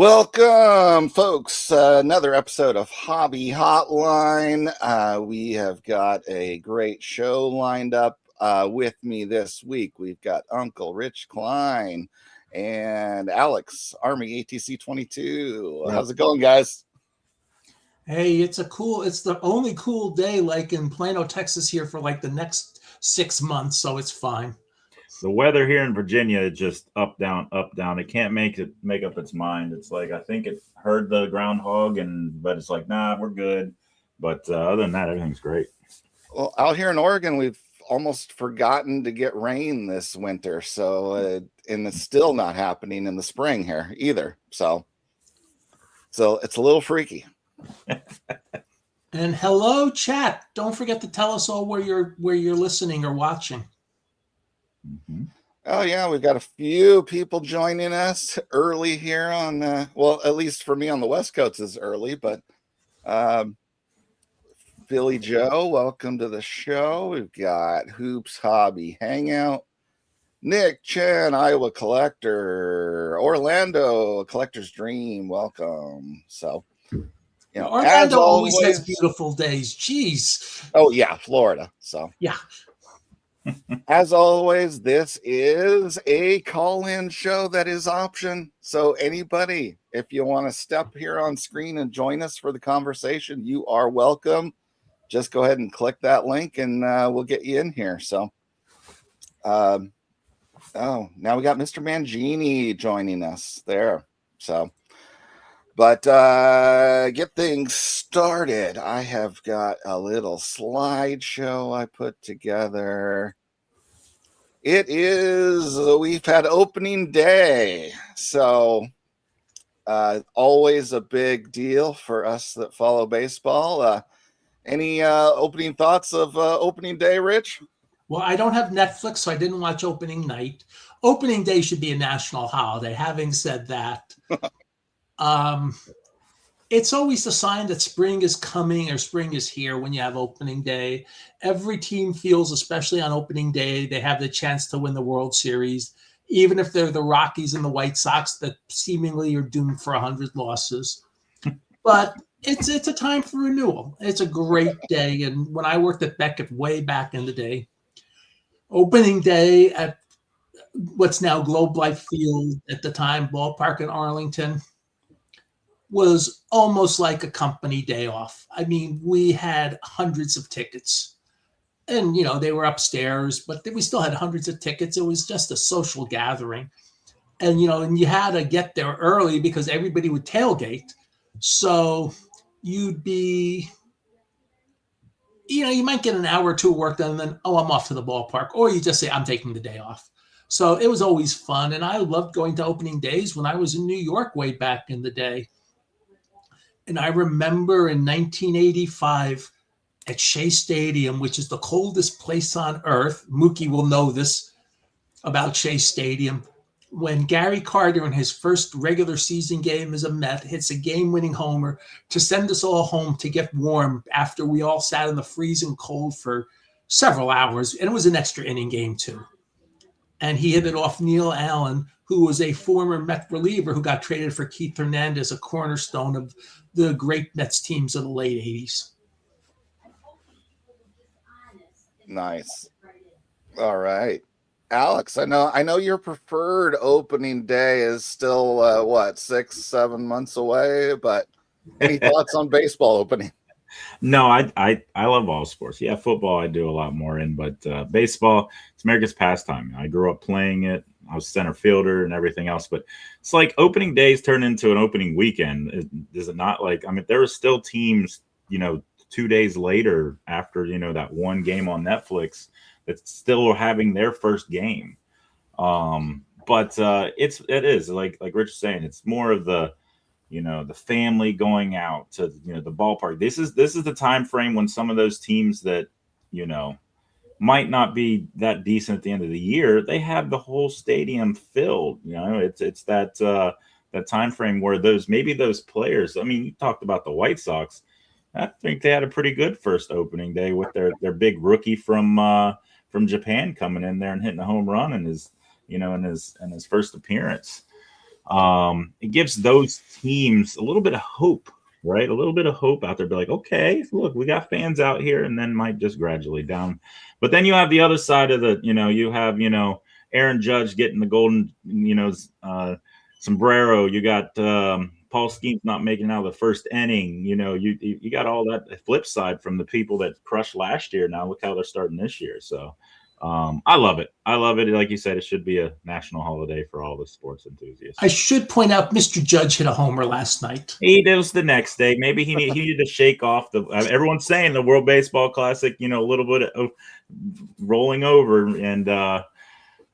Welcome, folks. Another episode of Hobby Hotline. We have got a great show lined up with me this week. We've got Uncle Rich Klein and Alex, Army ATC 22. How's it going, guys? Hey, it's the only cool day like in Plano, Texas here for like the next 6 months, so it's fine. The weather here in Virginia is just up, down, up, down. It can't make up its mind. It's like, I think it heard the groundhog, but it's like, nah, we're good. But other than that, everything's great. Well, out here in Oregon, we've almost forgotten to get rain this winter. So, and it's still not happening in the spring here either. So it's a little freaky. And hello, chat. Don't forget to tell us all where you're listening or watching. Mm-hmm. Oh yeah, we've got a few people joining us early here on well, at least for me on the West Coast is early, but Billy Joe, welcome to the show. We've got Hoops Hobby Hangout, Nick Chen, Iowa Collector, Orlando, Collector's Dream, welcome. So Orlando always has beautiful days. Jeez. Oh yeah, Florida. So yeah. As always, this is a call-in show that is option. So anybody, if you want to step here on screen and join us for the conversation, you are welcome. Just go ahead and click that link and we'll get you in here. So, now we got Mr. Mangini joining us there. So, but get things started. I have got a little slideshow I put together. We've had opening day. So always a big deal for us that follow baseball. Any opening thoughts of opening day, Rich? Well, I don't have Netflix, so I didn't watch opening night. Opening day should be a national holiday. Having said that, it's always a sign that spring is coming or spring is here when you have opening day. Every team feels, especially on opening day, they have the chance to win the World Series, even if they're the Rockies and the White Sox that seemingly are doomed for 100 losses. But it's a time for renewal. It's a great day. And when I worked at Beckett way back in the day, opening day at what's now Globe Life Field, at the time ballpark in Arlington, was almost like a company day off. I mean, we had hundreds of tickets and, they were upstairs, but we still had hundreds of tickets. It was just a social gathering. And, and you had to get there early because everybody would tailgate. So you'd be, you might get an hour or two of work done and then, I'm off to the ballpark. Or you just say, I'm taking the day off. So it was always fun. And I loved going to opening days when I was in New York way back in the day. And I remember in 1985 at Shea Stadium, which is the coldest place on earth. Mookie will know this about Shea Stadium. When Gary Carter in his first regular season game as a Met hits a game-winning homer to send us all home to get warm after we all sat in the freezing cold for several hours. And it was an extra inning game too. And he hit it off Neil Allen, who was a former Met reliever who got traded for Keith Hernandez, a cornerstone of the great Mets teams of the late 80s. Nice. All right. Alex, I know your preferred opening day is still 6-7 months away, but any thoughts on baseball opening? No, I love all sports. Yeah, football I do a lot more in, but baseball, it's America's pastime. I grew up playing it. I was center fielder and everything else, but it's like opening days turn into an opening weekend. Is it not? Like, I mean, there are still teams, 2 days later after, that one game on Netflix that's still having their first game. But it is like Rich was saying, it's more of the, the family going out to, the ballpark. This is the time frame when some of those teams that, might not be that decent at the end of the year, they have the whole stadium filled. It's that time frame where those players. I mean, you talked about the White Sox. I think they had a pretty good first opening day with their big rookie from Japan coming in there and hitting a home run in his first appearance. it gives those teams a little bit of hope, right? A little bit of hope out there. Be like, okay, look, we got fans out here, and then might just gradually down. But then you have the other side of the, you have, Aaron Judge getting the golden, sombrero. You got Paul Skeens not making it out of the first inning. You got all that flip side from the people that crushed last year. Now look how they're starting this year. So I love it. I love it. Like you said, it should be a national holiday for all the sports enthusiasts. I should point out Mr. Judge hit a homer last night. He did the next day. Maybe he needed to shake off the. Everyone's saying the World Baseball Classic, a little bit of rolling over,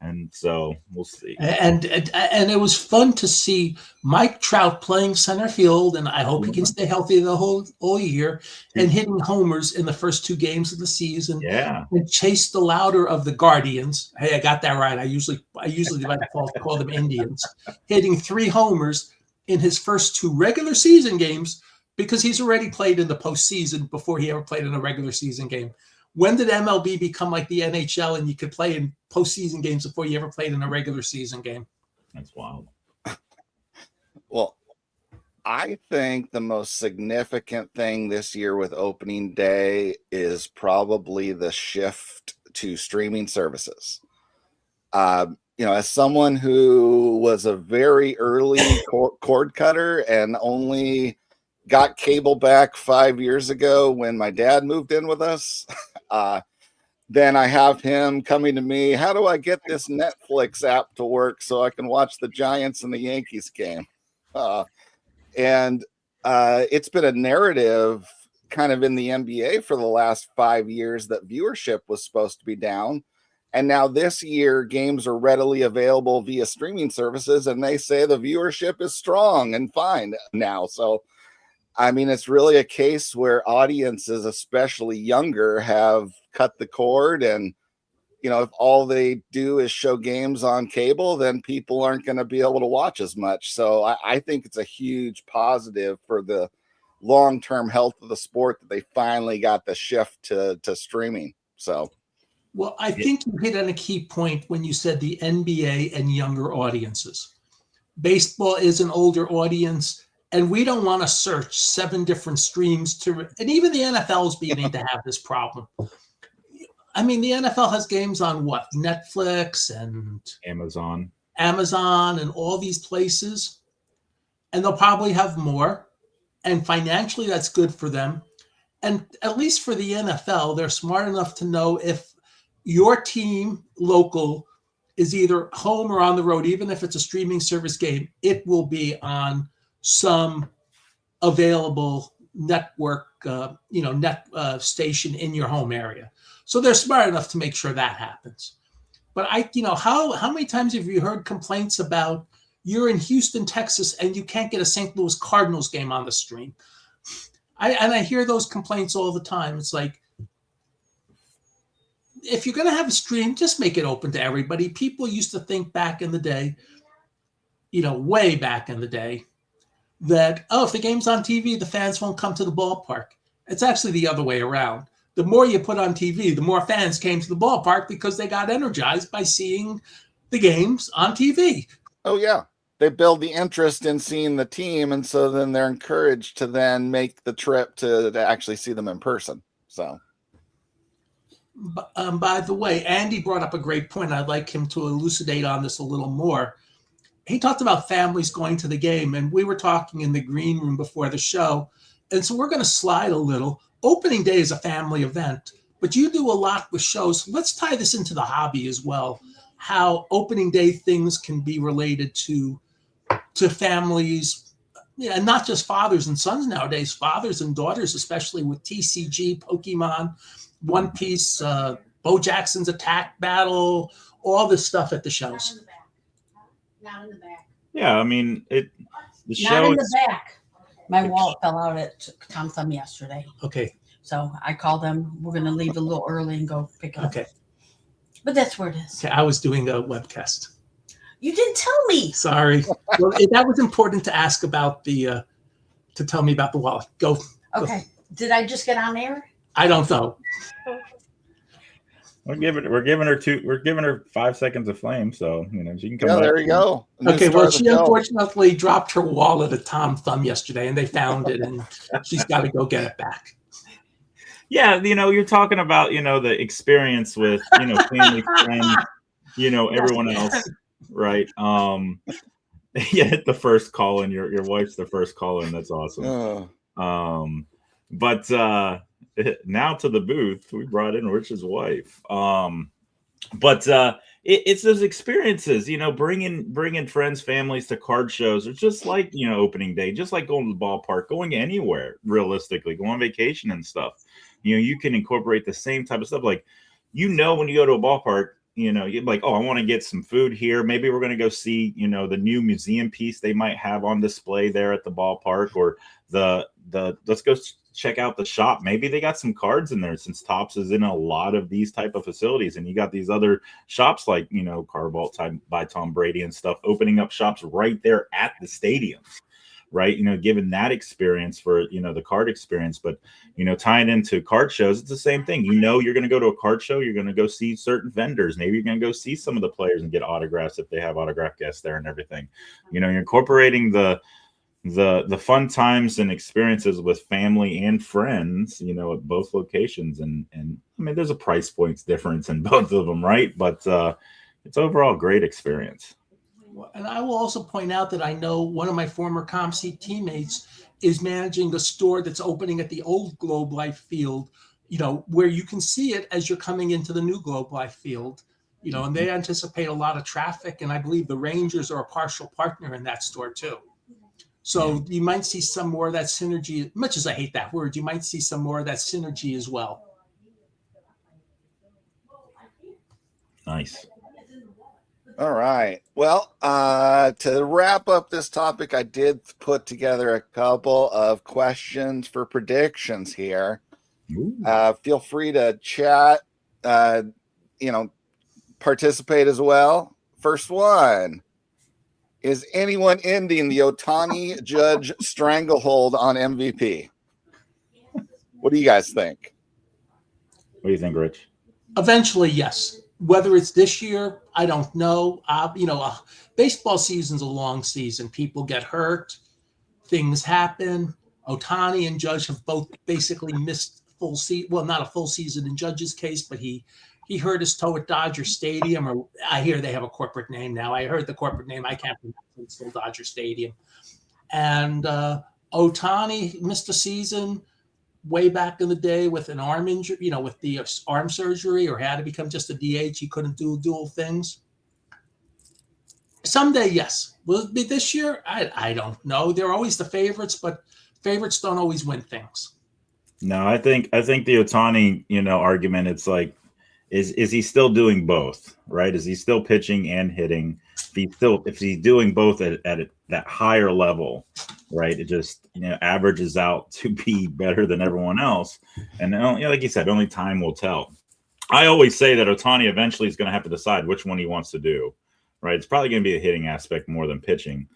and so we'll see. And it was fun to see Mike Trout playing center field, and I hope he can stay healthy the whole year, and hitting homers in the first 2 games of the season. Yeah. And Chase the Louder of the Guardians. Hey, I got that right. I usually by default call them Indians. Hitting 3 homers in his first 2 regular season games, because he's already played in the postseason before he ever played in a regular season game. When did MLB become like the NHL and you could play in postseason games before you ever played in a regular season game? That's wild. Well, I think the most significant thing this year with opening day is probably the shift to streaming services. As someone who was a very early cord cutter and only got cable back 5 years ago when my dad moved in with us, then I have him coming to me, how do I get this Netflix app to work so I can watch the Giants and the Yankees game? And it's been a narrative kind of in the NBA for the last 5 years that viewership was supposed to be down. And now this year, games are readily available via streaming services, and they say the viewership is strong and fine now. So, I mean, it's really a case where audiences, especially younger, have cut the cord. And, if all they do is show games on cable, then people aren't going to be able to watch as much. So I think it's a huge positive for the long-term health of the sport that they finally got the shift to streaming. So. Well, I think you hit on a key point when you said the NBA and younger audiences. Baseball is an older audience, and we don't want to search 7 different streams and even the NFL is beginning to have this problem. I mean, the NFL has games on what? Netflix and Amazon and all these places, and they'll probably have more. And financially, that's good for them. And at least for the NFL, they're smart enough to know if your team local is either home or on the road, even if it's a streaming service game, it will be on some available network, station in your home area. So they're smart enough to make sure that happens. But how many times have you heard complaints about you're in Houston, Texas, and you can't get a St. Louis Cardinals game on the stream? I hear those complaints all the time. It's like, if you're going to have a stream, just make it open to everybody. People used to think back in the day, way back in the day, that, if the game's on TV, the fans won't come to the ballpark. It's actually the other way around. The more you put on TV, the more fans came to the ballpark because they got energized by seeing the games on TV. Oh, yeah. They build the interest in seeing the team, and so then they're encouraged to then make the trip to actually see them in person. So. By the way, Andy brought up a great point. I'd like him to elucidate on this a little more. He talked about families going to the game, and we were talking in the green room before the show. And so we're going to slide a little. Opening day is a family event, but you do a lot with shows. Let's tie this into the hobby as well, how opening day things can be related to families, and not just fathers and sons nowadays, fathers and daughters, especially with TCG, Pokemon, One Piece, Bo Jackson's Attack Battle, all this stuff at the shows. Not in the back. Yeah, I mean, the show. Not in the back. My wallet fell out at Tom Thumb yesterday. Okay. So I called them. We're going to leave a little early and go pick it up. Okay. But that's where it is. Okay, I was doing a webcast. You didn't tell me. Sorry. Well, that was important to ask about to tell me about the wallet. Go. Okay. Did I just get on air? I don't know. We're giving her 5 seconds of flame, so she can come back. There you go. Okay, well, she unfortunately dropped her wallet at Tom Thumb yesterday, and they found it, and she's got to go get it back. Yeah, you're talking about the experience with family, friends, everyone else, right? Yeah, the first call in. Your wife's the first call in. That's awesome. But now to the booth, we brought in Rich's wife. But it's those experiences, bringing friends, families to card shows. It's just like opening day, just like going to the ballpark, going anywhere. Realistically, go on vacation and stuff. You can incorporate the same type of stuff. Like when you go to a ballpark, you're like, oh, I want to get some food here. Maybe we're going to go see the new museum piece they might have on display there at the ballpark, or the let's go check out the shop. Maybe they got some cards in there, since Topps is in a lot of these type of facilities, and you got these other shops like Card Vault type by Tom Brady and stuff opening up shops right there at the stadiums, right? Given that experience for the card experience. But tying into card shows, it's the same thing. You're going to go to a card show, you're going to go see certain vendors, maybe you're going to go see some of the players and get autographs if they have autograph guests there and everything. You're incorporating the fun times and experiences with family and friends, at both locations. And I mean, there's a price points difference in both of them, right? But it's overall a great experience. And I will also point out that I know one of my former ComSeat teammates is managing the store that's opening at the old Globe Life field, where you can see it as you're coming into the new Globe Life field, and they anticipate a lot of traffic. And I believe the Rangers are a partial partner in that store too. So you might see some more of that synergy. Much as I hate that word, you might see some more of that synergy as well. Nice. All right. Well, to wrap up this topic, I did put together a couple of questions for predictions here. Feel free to chat, participate as well. First one. Is anyone ending the Ohtani Judge stranglehold on MVP? What do you guys think? What do you think, Rich? Eventually, yes. Whether it's this year, I don't know. Baseball season's a long season. People get hurt. Things happen. Ohtani and Judge have both basically missed full season. Well, not a full season in Judge's case, but he hurt his toe at Dodger Stadium, or I hear they have a corporate name now. I heard the corporate name. I can't pronounce it. It's still Dodger Stadium. And Ohtani missed a season way back in the day with an arm injury, with the arm surgery, or had to become just a DH. He couldn't do dual things. Someday, yes. Will it be this year? I don't know. They're always the favorites, but favorites don't always win things. No, I think the Ohtani, argument, it's like, is he still doing both, right? Is he still pitching and hitting? If he's doing both at that higher level, right? It just averages out to be better than everyone else. And like you said, only time will tell. I always say that Ohtani eventually is going to have to decide which one he wants to do, right? It's probably going to be a hitting aspect more than pitching,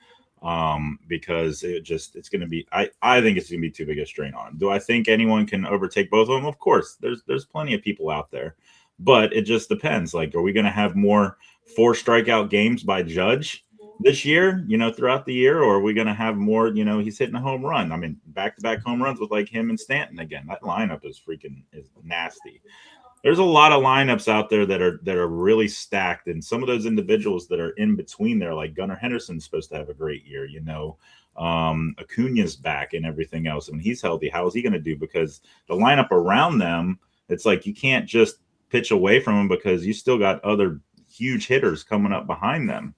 because it's going to be. I think it's going to be too big a strain on him. Do I think anyone can overtake both of them? Of course, there's plenty of people out there. But it just depends. Like, are we going to have more 4 strikeout games by Judge this year, throughout the year? Or are we going to have more, he's hitting a home run? I mean, back-to-back home runs with like him and Stanton again. That lineup is nasty. There's a lot of lineups out there that are really stacked. And some of those individuals that are in between there, like Gunnar Henderson's supposed to have a great year, Acuna's back and everything else. I mean, he's healthy. How is he going to do? Because the lineup around them, it's like you can't just pitch away from them, because you still got other huge hitters coming up behind them.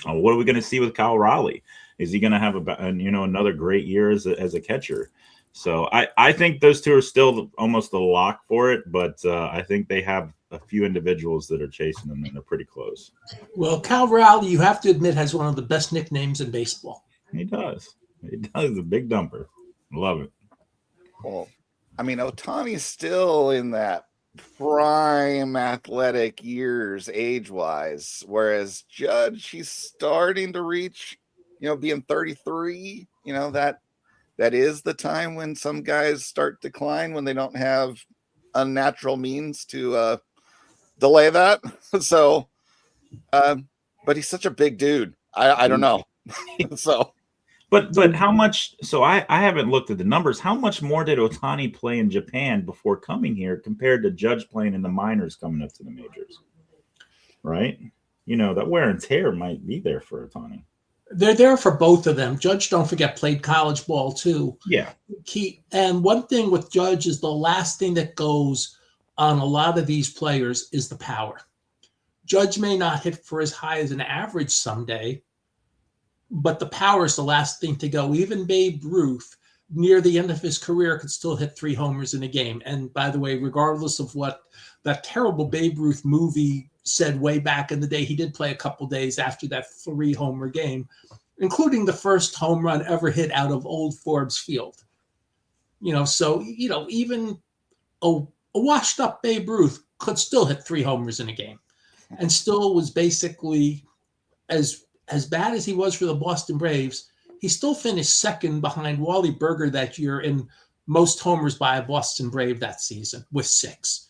What are we going to see with Kyle Raleigh? Is he going to have another great year as a catcher? So I think those two are still almost a lock for it, but I think they have a few individuals that are chasing them, and they're pretty close. Well, Kyle Raleigh, you have to admit, has one of the best nicknames in baseball. He does. A big dumper. Love it. Well, I mean, Ohtani's still in that prime athletic years age-wise, whereas Judge, he's starting to reach, being 33, that is the time when some guys start decline, when they don't have unnatural means to delay that. So, but he's such a big dude. I don't know. So, but how much? So I haven't looked at the numbers. How much more did Ohtani play in Japan before coming here compared to Judge playing in the minors coming up to the majors? Right? You know, that wear and tear might be there for Ohtani. They're there for both of them. Judge, don't forget, played college ball too. Yeah. And one thing with Judge is the last thing that goes on a lot of these players is the power. Judge may not hit for as high as an average someday, but the power is the last thing to go. Even Babe Ruth, near the end of his career, could still hit 3 homers in a game. And by the way, regardless of what that terrible Babe Ruth movie said way back in the day, he did play a couple days after that 3-homer game, including the first home run ever hit out of Old Forbes Field. You know, so, you know, even a washed up Babe Ruth could still hit 3 homers in a game and still was basically as bad as he was for the Boston Braves. He still finished second behind Wally Berger that year in most homers by a Boston Brave that season with 6.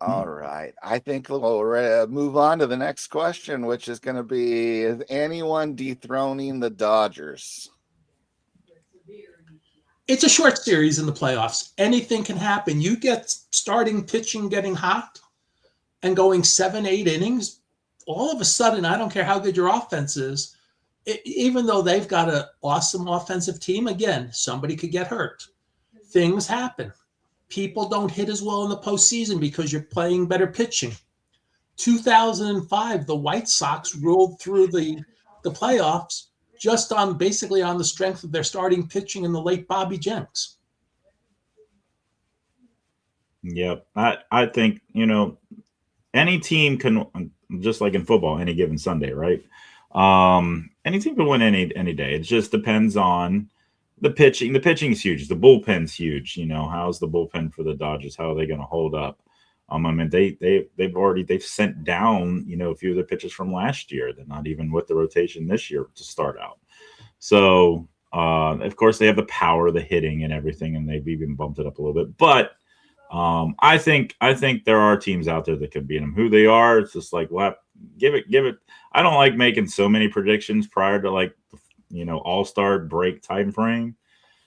All right. I think we'll move on to the next question, which is going to be, is anyone dethroning the Dodgers? It's a short series in the playoffs. Anything can happen. You get starting pitching getting hot and going 7-8 innings, all of a sudden, I don't care how good your offense is, even though they've got an awesome offensive team, again, somebody could get hurt. Things happen. People don't hit as well in the postseason because you're playing better pitching. 2005, the White Sox rolled through the playoffs just on basically on the strength of their starting pitching in the late Bobby Jenks. Yep. I think, you know, any team can, just like in football, any given Sunday, right? Any team can win any day. It just depends on the pitching. The pitching is huge. The bullpen's huge. You know, how's the bullpen for the Dodgers? How are they going to hold up? I mean, they've sent down, you know, a few of the pitchers from last year. They're not even with the rotation this year to start out. So, of course, they have the power, the hitting, and everything, and they've even bumped it up a little bit. But I think there are teams out there that could beat them. Who they are, it's just like, well, give it. I don't like making so many predictions prior to, like, you know, all-star break time frame,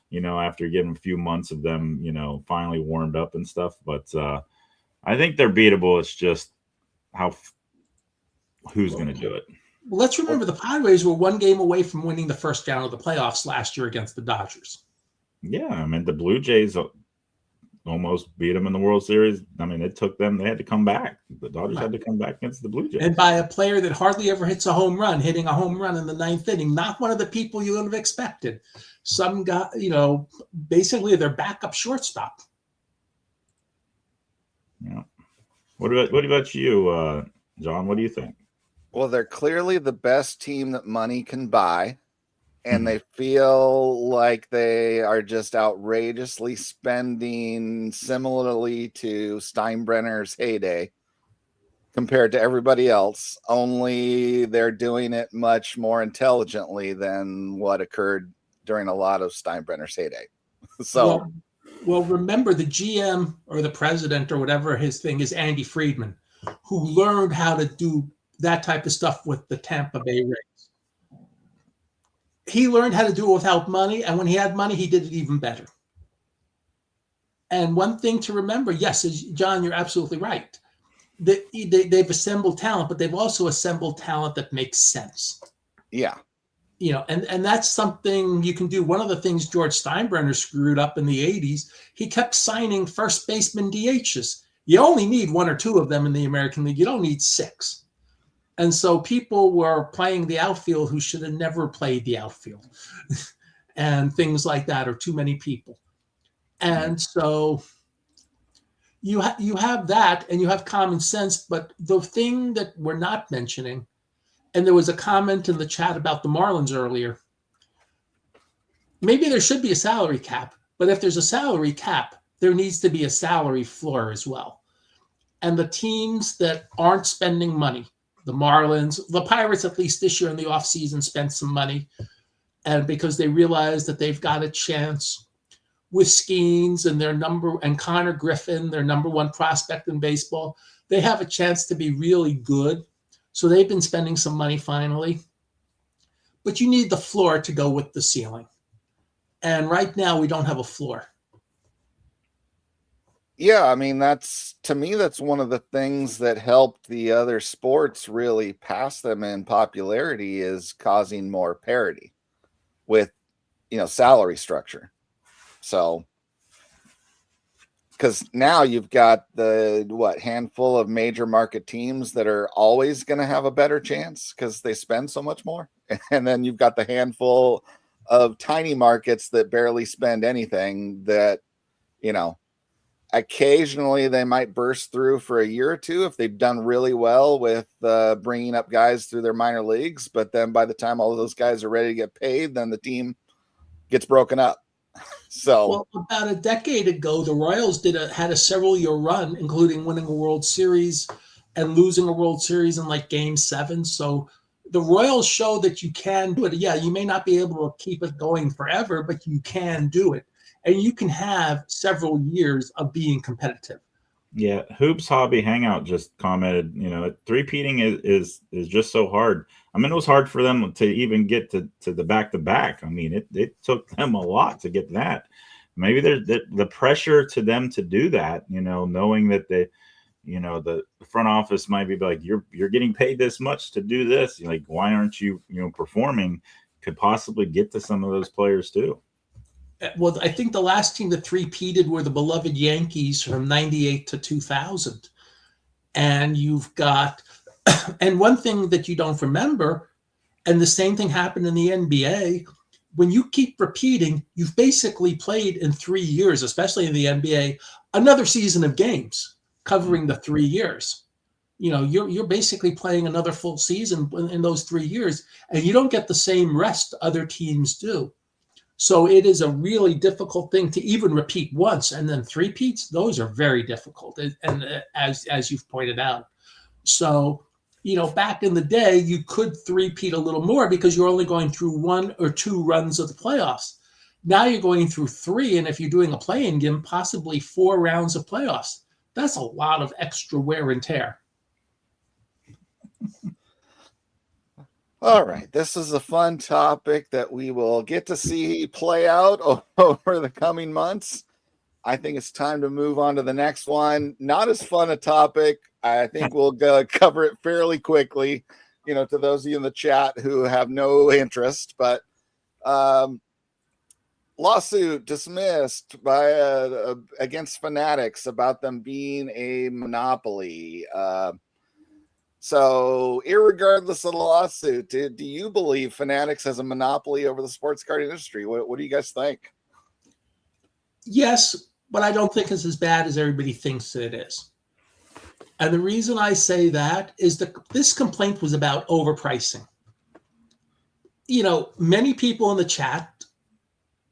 you know, after getting a few months of them, you know, finally warmed up and stuff. But I think they're beatable. It's just who's going to do it. Well, let's remember the Padres were 1 game away from winning the first round of the playoffs last year against the Dodgers. Yeah, I mean, the Blue Jays almost beat them in the World Series. I mean, it took them. They had to come back. The Dodgers had to come back against the Blue Jays. And by a player that hardly ever hits a home run, hitting a home run in the 9th inning, not one of the people you would have expected. Some guy, you know, basically their backup shortstop. Yeah. What about you, John? What do you think? Well, they're clearly the best team that money can buy, and they feel like they are just outrageously spending similarly to Steinbrenner's heyday compared to everybody else, only they're doing it much more intelligently than what occurred during a lot of Steinbrenner's heyday. So, well, remember the GM or the president or whatever his thing is, Andy Friedman, who learned how to do that type of stuff with the Tampa Bay Rays. He learned how to do it without money, and when he had money, he did it even better. And one thing to remember, yes, John, you're absolutely right. They've assembled talent, but they've also assembled talent that makes sense. Yeah. You know, and that's something you can do. One of the things George Steinbrenner screwed up in the 80s, he kept signing first baseman DHs. You only need 1 or 2 of them in the American League. You don't need 6. And so people were playing the outfield who should have never played the outfield and things like that, or too many people. And so you have that, and you have common sense. But the thing that we're not mentioning, and there was a comment in the chat about the Marlins earlier, maybe there should be a salary cap, but if there's a salary cap, there needs to be a salary floor as well. And the teams that aren't spending money, the Marlins, the Pirates, at least this year in the offseason, spent some money, and because they realized that they've got a chance with Skeens and Connor Griffin, their number one prospect in baseball, they have a chance to be really good. So they've been spending some money finally. But you need the floor to go with the ceiling. And right now we don't have a floor. Yeah, I mean, to me, that's one of the things that helped the other sports really pass them in popularity, is causing more parity with, salary structure. So, because now you've got the handful of major market teams that are always going to have a better chance because they spend so much more. And then you've got the handful of tiny markets that barely spend anything that, occasionally they might burst through for a year or two if they've done really well with bringing up guys through their minor leagues. But then by the time all of those guys are ready to get paid, then the team gets broken up. So, well, about a decade ago, the Royals had a several-year run, including winning a World Series and losing a World Series in like Game 7. So the Royals show that you can do it. Yeah, you may not be able to keep it going forever, but you can do it. And you can have several years of being competitive. Yeah, Hoops Hobby Hangout just commented, three-peating is just so hard. I mean, it was hard for them to even get to the back-to-back. I mean, it took them a lot to get that. Maybe there's the pressure to them to do that, knowing that the front office might be like, you're getting paid this much to do this. Like, why aren't you, performing? Could possibly get to some of those players too. Well, I think the last team that three-peated were the beloved Yankees from 98 to 2000. And you've got, and one thing that you don't remember, and the same thing happened in the NBA, when you keep repeating, you've basically played in 3 years, especially in the NBA, another season of games covering the 3 years. You're basically playing another full season in those 3 years, and you don't get the same rest other teams do. So it is a really difficult thing to even repeat once, and then three-peats. Those are very difficult, and as you've pointed out. So, back in the day, you could three-peat a little more because you're only going through 1 or 2 runs of the playoffs. Now you're going through 3, and if you're doing a play-in game, possibly 4 rounds of playoffs. That's a lot of extra wear and tear. All right, this is a fun topic that we will get to see play out over the coming months. I think it's time to move on to the next one. Not as fun a topic. I think we'll cover it fairly quickly, to those of you in the chat who have no interest. But lawsuit dismissed by against Fanatics about them being a monopoly. So, irregardless of the lawsuit, do you believe Fanatics has a monopoly over the sports card industry? What do you guys think? Yes, but I don't think it's as bad as everybody thinks it is. And the reason I say that is that this complaint was about overpricing. Many people in the chat,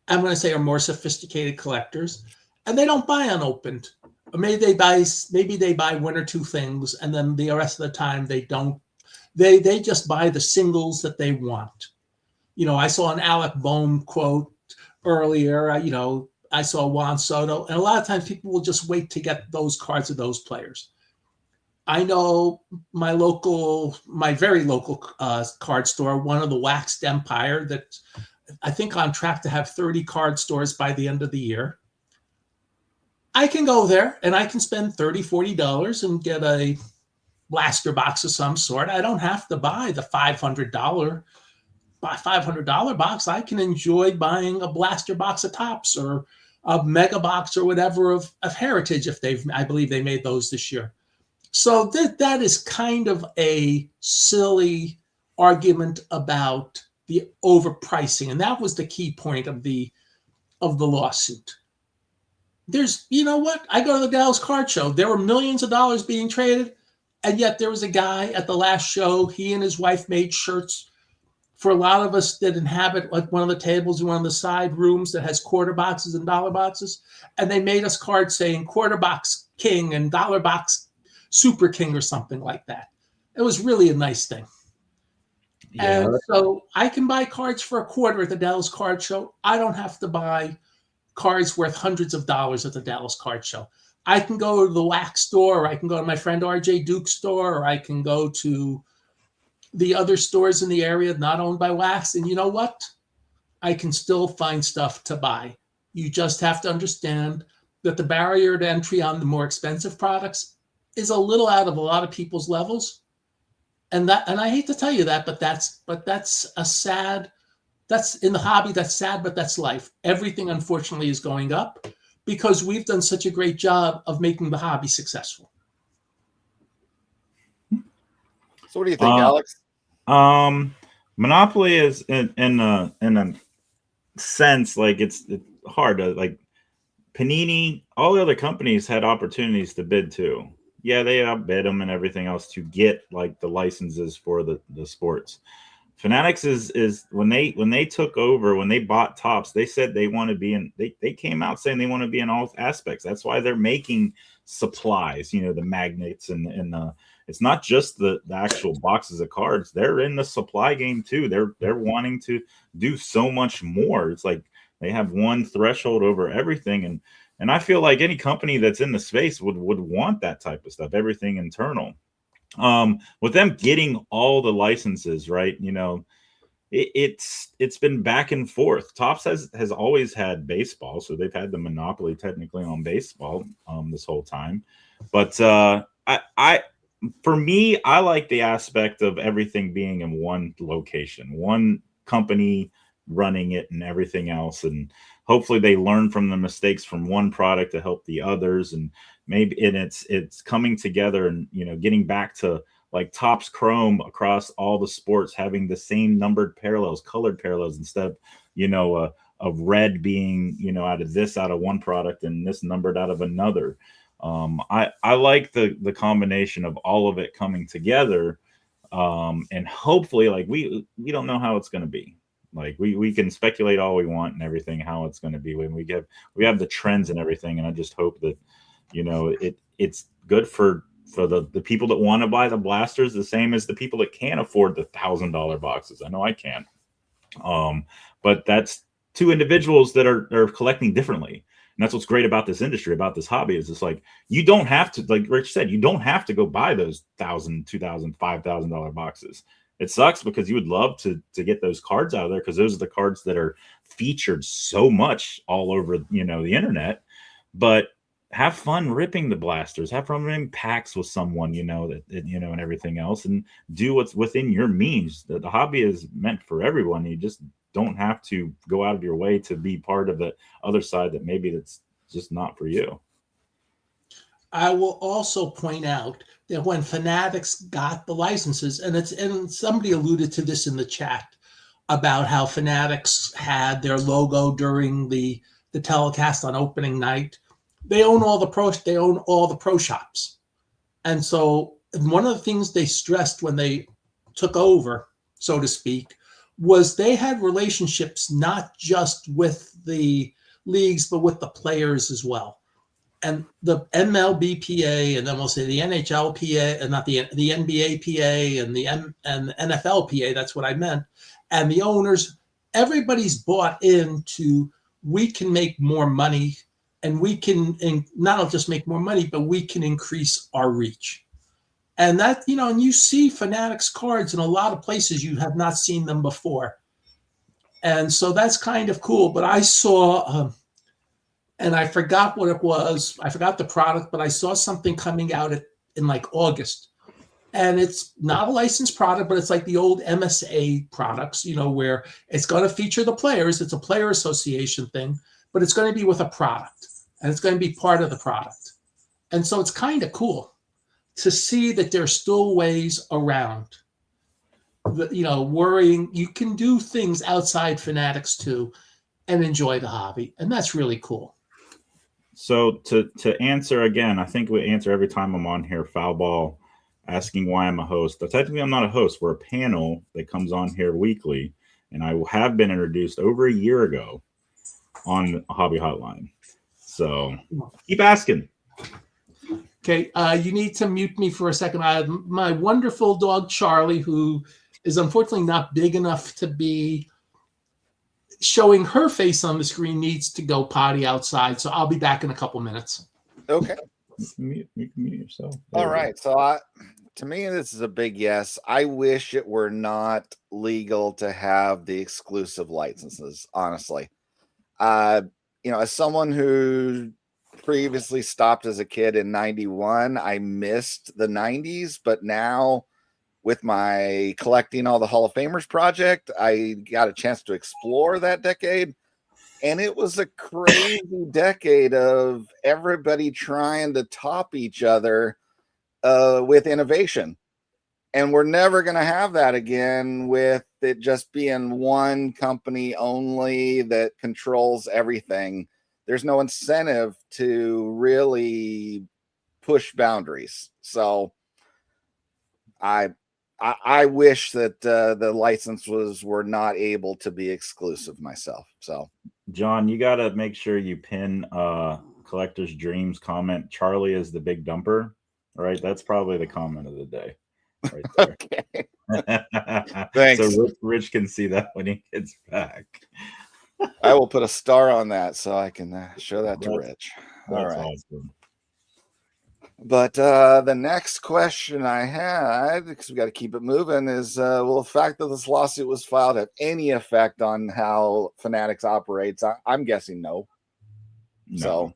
I'm going to say, are more sophisticated collectors, and they don't buy unopened. Or maybe they buy 1 or 2 things, and then the rest of the time they don't. They just buy the singles that they want. I saw an Alec Bohm quote earlier. I saw Juan Soto, and a lot of times people will just wait to get those cards of those players. I know my very local card store, one of the Waxed Empire, that I think on track to have 30 card stores by the end of the year. I can go there and I can spend $30, $40 and get a blaster box of some sort. I don't have to buy the $500 box. I can enjoy buying a blaster box of Topps or a mega box or whatever of Heritage, I believe they made those this year. So that is kind of a silly argument about the overpricing. And that was the key point of the lawsuit. There's, I go to the Dallas Card Show. There were millions of dollars being traded, and yet there was a guy at the last show. He and his wife made shirts for a lot of us that inhabit like one of the tables in one of the side rooms that has quarter boxes and dollar boxes, and they made us cards saying quarter box king and dollar box super king or something like that. It was really a nice thing. Yeah. And so I can buy cards for $0.25 at the Dallas Card Show. I don't have to buy cards worth hundreds of dollars at the Dallas Card Show. I can go to the wax store, or I can go to my friend RJ Duke's store, or I can go to the other stores in the area not owned by wax. And you know what? I can still find stuff to buy. You just have to understand that the barrier to entry on the more expensive products is a little out of a lot of people's levels. And I hate to tell you that, but that's in the hobby, that's sad, but that's life. Everything, unfortunately, is going up because we've done such a great job of making the hobby successful. So what do you think, Alex? Monopoly is in a sense, like it's hard to, like, Panini, all the other companies had opportunities to bid too. Yeah, they outbid them and everything else to get like the licenses for the sports. Fanatics is when they took over, when they bought Topps, they said they want to be in, they came out saying they want to be in all aspects. That's why they're making supplies, you know, the magnets and it's not just the actual boxes of cards. They're in the supply game too. They're wanting to do so much more. It's like they have one threshold over everything. And I feel like any company that's in the space would want that type of stuff, everything internal. With them getting all the licenses, right? You know, it's been back and forth. Topps has always had baseball, so they've had the monopoly technically on baseball this whole time. But for me, I like the aspect of everything being in one location, one company running it and everything else. And hopefully they learn from the mistakes from one product to help the others. And maybe it's coming together and, you know, getting back to like Topps Chrome across all the sports, having the same numbered parallels, colored parallels, instead of, you know, of red being, you know, out of one product and this numbered out of another. I like the combination of all of it coming together. And hopefully, like, we don't know how it's going to be. Like we can speculate all we want and everything, how it's going to be when we have the trends and everything. And I just hope that, you know, it's good for the people that want to buy the blasters, the same as the people that can't afford the $1,000 boxes. I know I can't. But that's two individuals that are collecting differently. And that's what's great about this industry, about this hobby, is it's like, you don't have to, like Rich said, you don't have to go buy those $1,000, $2,000, $5,000 boxes. It sucks because you would love to get those cards out of there, because those are the cards that are featured so much all over, you know, the internet. But have fun ripping the blasters, have fun ripping packs with someone, you know, that you know, and everything else, and do what's within your means. The hobby is meant for everyone. You just don't have to go out of your way to be part of the other side that maybe that's just not for you. I will also point out that when Fanatics got the licenses, and somebody alluded to this in the chat about how Fanatics had their logo during the telecast on opening night. They own all the pro shops. And so one of the things they stressed when they took over, so to speak, was they had relationships not just with the leagues, but with the players as well. And the MLBPA, and then we'll say the NHLPA, and not the NBAPA, and the NFLPA, that's what I meant, and the owners, everybody's bought into, we can make more money, and we can not just make more money, but we can increase our reach. And that, you know, and you see Fanatics cards in a lot of places you have not seen them before. And so that's kind of cool. But I saw, and I forgot what it was. I forgot the product, but I saw something coming out in like August. And it's not a licensed product, but it's like the old MSA products, you know, where it's going to feature the players. It's a player association thing, but it's going to be with a product, and it's going to be part of the product. And so it's kind of cool to see that there's still ways around, you know, worrying. You can do things outside Fanatics too and enjoy the hobby. And that's really cool. So to answer again, I think we answer every time I'm on here, foul ball, asking why I'm a host. But technically, I'm not a host. We're a panel that comes on here weekly, and I have been introduced over a year ago on Hobby Hotline. So keep asking. Okay, you need to mute me for a second. I have my wonderful dog, Charlie, who is unfortunately not big enough to be showing her face on the screen needs to go potty outside, so I'll be back in a couple minutes. Okay. You can mute yourself. All right. So to me, this is a big yes. I wish it were not legal to have the exclusive licenses, honestly. As someone who previously stopped as a kid in 91, I missed the 90s, but now with my collecting all the Hall of Famers project, I got a chance to explore that decade. And it was a crazy decade of everybody trying to top each other with innovation. And we're never going to have that again with it just being one company only that controls everything. There's no incentive to really push boundaries. So I wish that the licenses were not able to be exclusive myself. So, John, you got to make sure you pin Collector's Dreams comment. Charlie is the big dumper. All right, that's probably the comment of the day. Right there. Okay. Thanks. So Rich can see that when he gets back. I will put a star on that so I can show that to Rich. All right. Awesome. But the next question I had, because we got to keep it moving, is will the fact that this lawsuit was filed have any effect on how Fanatics operates? I'm guessing no. So,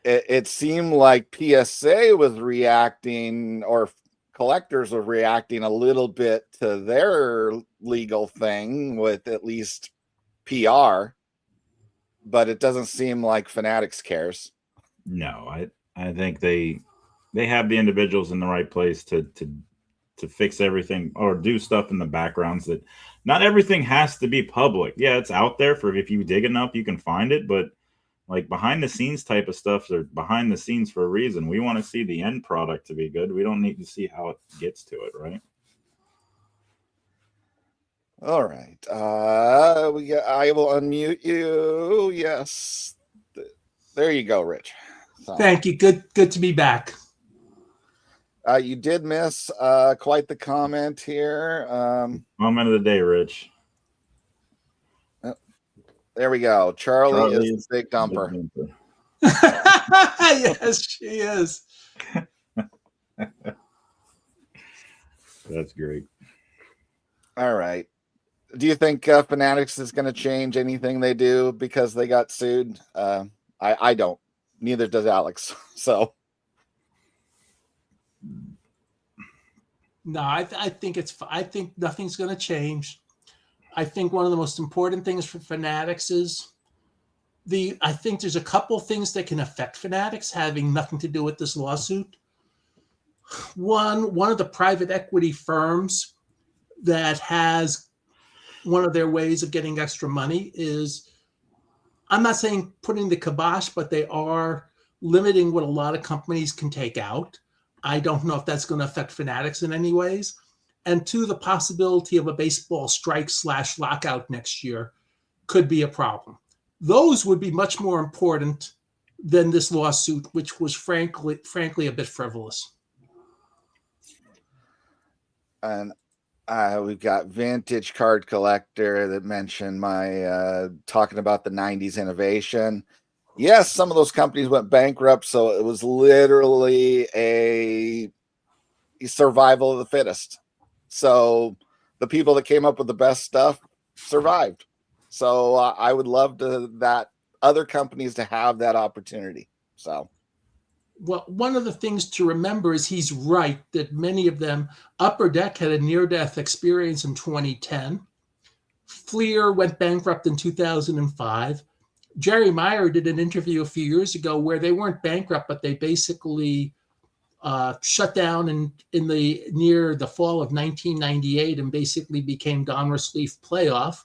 it seemed like PSA was reacting, or collectors were reacting a little bit to their legal thing with at least PR. But it doesn't seem like Fanatics cares. No, I think they have the individuals in the right place to fix everything or do stuff in the backgrounds. That not everything has to be public. Yeah, it's out there for if you dig enough, you can find it. But like behind the scenes type of stuff, they're behind the scenes for a reason. We want to see the end product to be good. We don't need to see how it gets to it, right? All right. I will unmute you. Yes. There you go, Rich. So, Thank you. Good to be back. You did miss quite the comment here. Moment of the day, Rich. There we go. Charlie is the big dumper. Yes, she is. That's great. All right. Do you think Fanatics is going to change anything they do because they got sued? I don't. Neither does Alex. So, no, I think nothing's going to change. I think one of the most important things for Fanatics is I think there's a couple things that can affect Fanatics having nothing to do with this lawsuit. One of the private equity firms that has one of their ways of getting extra money is, I'm not saying putting the kibosh, but they are limiting what a lot of companies can take out. I don't know if that's going to affect Fanatics in any ways. And two, the possibility of a baseball strike / lockout next year could be a problem. Those would be much more important than this lawsuit, which was frankly a bit frivolous. And we've got Vintage Card Collector that mentioned my talking about the 90s innovation. Yes, some of those companies went bankrupt, so it was literally a survival of the fittest. So the people that came up with the best stuff survived. So I would love that other companies to have that opportunity. So. Well, one of the things to remember is he's right that many of them, Upper Deck had a near-death experience in 2010. Fleer went bankrupt in 2005. Jerry Meyer did an interview a few years ago where they weren't bankrupt, but they basically shut down near the fall of 1998 and basically became Donruss Leaf Playoff.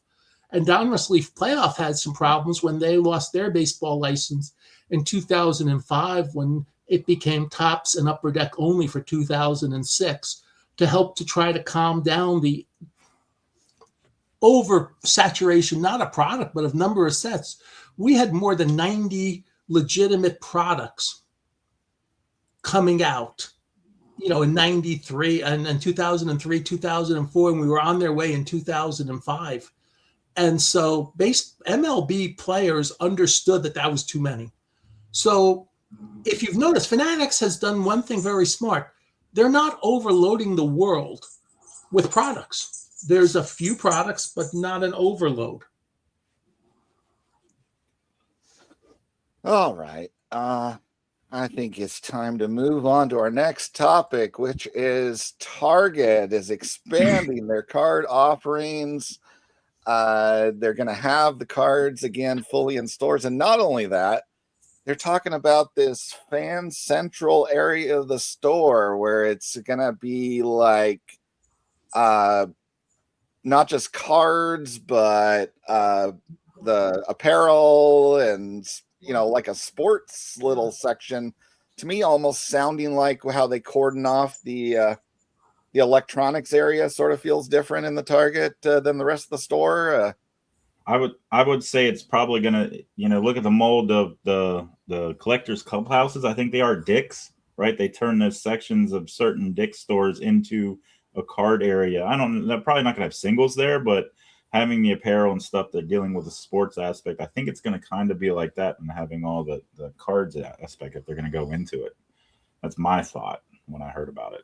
And Donruss Leaf Playoff had some problems when they lost their baseball license in 2005 when it became Topps and Upper Deck only for 2006 to help to try to calm down the oversaturation, not of product, but of number of sets. We had more than 90 legitimate products coming out in 93 and then 2003, 2004, and we were on their way in 2005. And so MLB players understood that was too many. So if you've noticed, Fanatics has done one thing very smart. They're not overloading the world with products. There's a few products, but not an overload. All right. I think it's time to move on to our next topic, which is Target is expanding their card offerings. They're going to have the cards again fully in stores. And not only that, they're talking about this fan central area of the store where it's going to be like not just cards, but the apparel and like a sports little section, to me almost sounding like how they cordon off the electronics area. Sort of feels different in the Target than the rest of the store. I would say it's probably gonna, look at the mold of the collectors clubhouses. I think they are Dick's, right? They turn those sections of certain Dick's stores into a card area. They're probably not gonna have singles there, but having the apparel and stuff, they're dealing with the sports aspect. I think it's going to kind of be like that, and having all the cards aspect if they're going to go into it. That's my thought when I heard about it.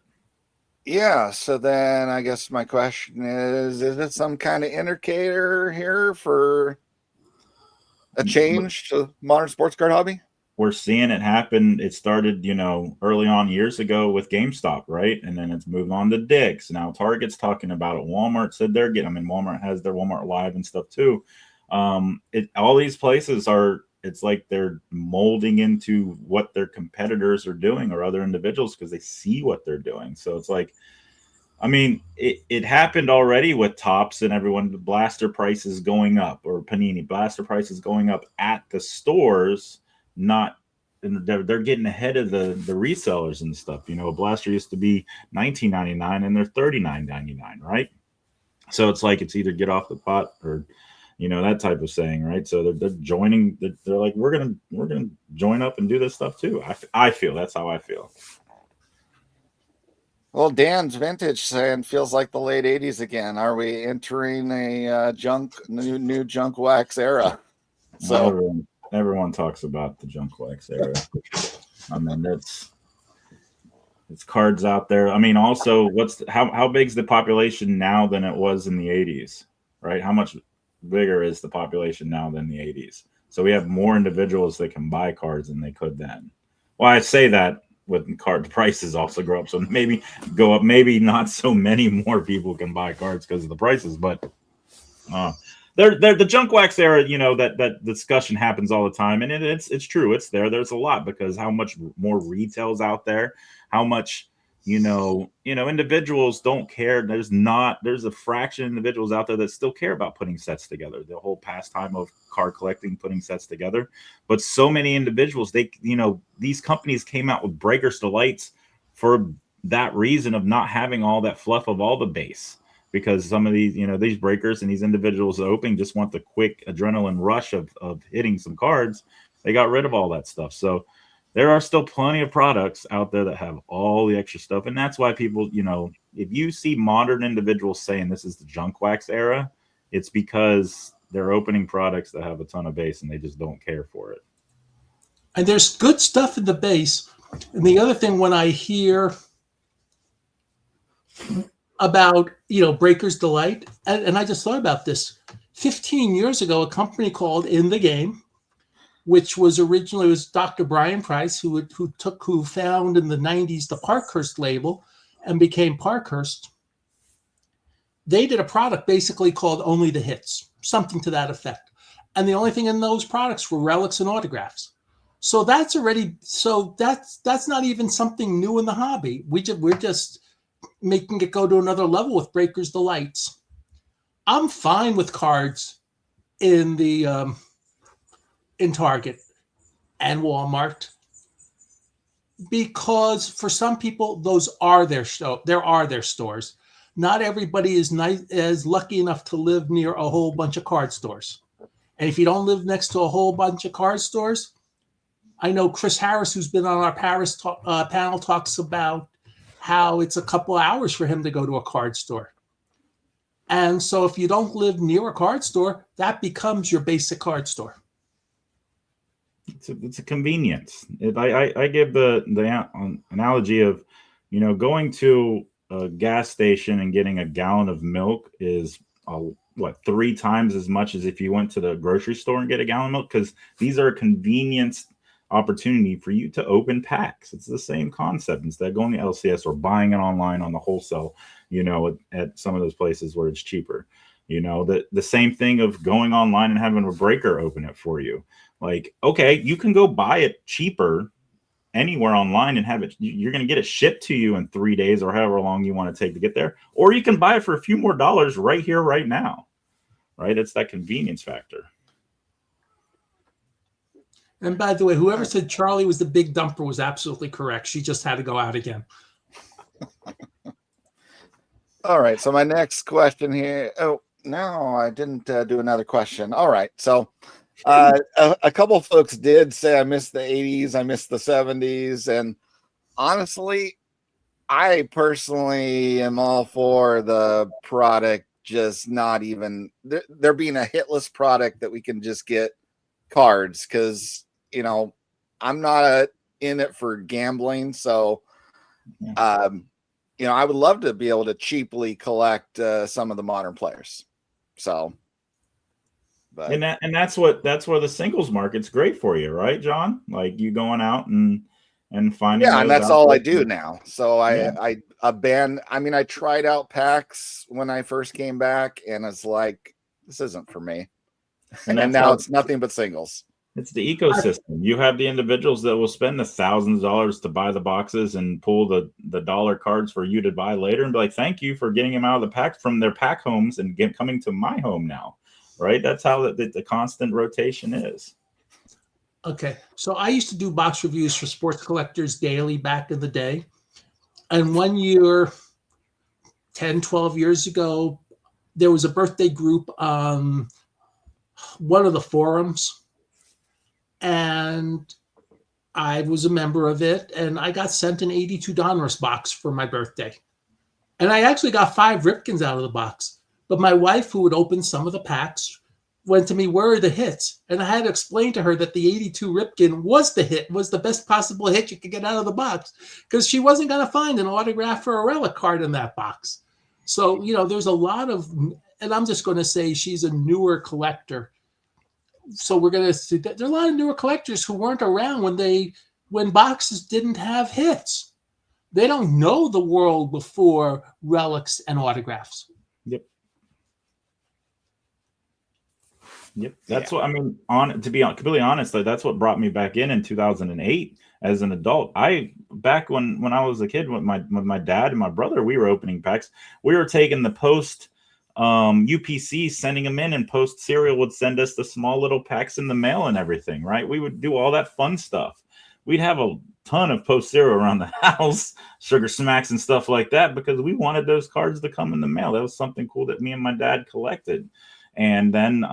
Yeah. So then I guess my question is it some kind of indicator here for a change to modern sports card hobby? We're seeing it happen. It started, early on years ago with GameStop, right? And then it's moved on to Dick's. Now Target's talking about it. Walmart said they're getting them, and Walmart has their Walmart Live and stuff too. All these places it's like they're molding into what their competitors are doing or other individuals because they see what they're doing. So it's like, it happened already with Topps and everyone, the blaster prices going up, or Panini blaster prices going up at the stores. They're getting ahead of the resellers and stuff. A blaster used to be $19.99 and they're $39.99, right? So it's like it's either get off the pot or that type of saying, right? So they're joining. They're like, we're gonna join up and do this stuff too. I feel that's how I feel. Well, Dan's vintage saying feels like the late 80s again. Are we entering a new junk wax era? So everyone talks about the junk wax era. It's cards out there. Also, how big's the population now than it was in the 80s, right? How much bigger is the population now than the 80s? So we have more individuals that can buy cards than they could then. Well, I say that with card prices also grow up, so maybe go up. Maybe not so many more people can buy cards because of the prices, but they're the junk wax era. That discussion happens all the time, and it's true. It's there. There's a lot because how much more retail's out there, how much individuals don't care. There's a fraction of individuals out there that still care about putting sets together, the whole pastime of card collecting, putting sets together. But so many individuals, these companies came out with Breakers Delights for that reason of not having all that fluff of all the base, because some of these, these breakers and these individuals opening just want the quick adrenaline rush of hitting some cards. They got rid of all that stuff. So there are still plenty of products out there that have all the extra stuff. And that's why people, if you see modern individuals saying this is the junk wax era, it's because they're opening products that have a ton of base and they just don't care for it. And there's good stuff in the base. And the other thing, when I hear about, Breakers Delight, and I just thought about this. 15 years ago, a company called In the Game, which was originally Dr. Brian Price, who found in the 90s the Parkhurst label and became Parkhurst. They did a product basically called Only the Hits, something to that effect. And the only thing in those products were relics and autographs. So that's not even something new in the hobby. We're just making it go to another level with Breakers Delights. I'm fine with cards in the in Target and Walmart, because for some people those are their stores. Not everybody is lucky enough to live near a whole bunch of card stores. And if you don't live next to a whole bunch of card stores, I know Chris Harris, who's been on our Paris panel, talks about how it's a couple hours for him to go to a card store. And so if you don't live near a card store, that becomes your basic card store. It's a convenience. I give the analogy of, going to a gas station and getting a gallon of milk is 3 times as much as if you went to the grocery store and get a gallon of milk, because these are a convenience opportunity for you to open packs. It's the same concept. Instead of going to LCS or buying it online on the wholesale, at some of those places where it's cheaper. The same thing of going online and having a breaker open it for you. Like, okay, you can go buy it cheaper anywhere online and have it. You're going to get it shipped to you in 3 days or however long you want to take to get there. Or you can buy it for a few more dollars right here, right now. Right? It's that convenience factor. And by the way, whoever said Charlie was the big dumper was absolutely correct. She just had to go out again. All right. So my next question here. Oh, no, I didn't do another question. All right. So a couple of folks did say I missed the 80s. I missed the 70s. And honestly, I personally am all for the product just not even there being a hitless product that we can just get cards, because I'm not in it for gambling. So I would love to be able to cheaply collect some of the modern players. So but and that's where the singles market's great for you, right, John? Like you going out and finding. Yeah, and that's all I do now. So Yeah. I tried out packs when I first came back, and it's like, this isn't for me. And now it's nothing but singles. It's the ecosystem. You have the individuals that will spend the thousands of dollars to buy the boxes and pull the dollar cards for you to buy later and be like, thank you for getting them out of the pack from their pack homes and coming to my home now. Right? That's how the constant rotation is. Okay. So I used to do box reviews for Sports Collectors Daily back in the day. And 1 year, 10, 12 years ago, there was a birthday group on one of the forums. And I was a member of it, and I got sent an 82 Donruss box for my birthday. And I actually got 5 Ripkins out of the box. But my wife, who would open some of the packs, went to me, where are the hits? And I had to explain to her that the 82 Ripken was the hit, was the best possible hit you could get out of the box, because she wasn't going to find an autograph or a relic card in that box. So, there's a lot of, and I'm just going to say she's a newer collector. So we're going to see that there are a lot of newer collectors who weren't around when boxes didn't have hits. They don't know the world before relics and autographs. Yep. That's what I mean. To be completely honest, that's what brought me back in 2008 as an adult. Back when I was a kid with my dad and my brother, we were opening packs. We were taking the post UPC, sending them in, and Post Cereal would send us the small little packs in the mail and everything. Right? We would do all that fun stuff. We'd have a ton of Post Cereal around the house, Sugar Smacks and stuff like that, because we wanted those cards to come in the mail. That was something cool that me and my dad collected. And then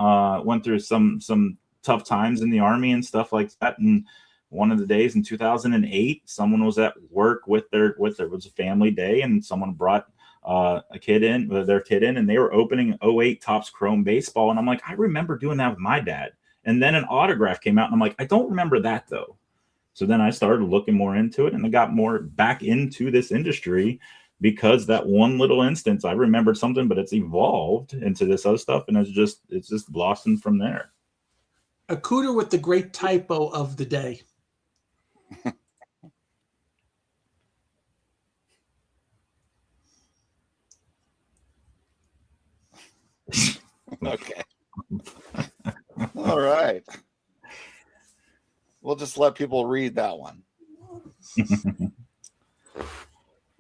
went through some tough times in the Army and stuff like that. And one of the days in 2008, someone was at work there was a family day, and someone brought their kid in, and they were opening 08 Topps Chrome baseball. And I'm like, I remember doing that with my dad. And then an autograph came out, and I'm like, I don't remember that though. So then I started looking more into it, and I got more back into this industry, because that one little instance, I remembered something, but it's evolved into this other stuff, and it's just blossomed from there. A cooter with the great typo of the day. Okay. All right. We'll just let people read that one.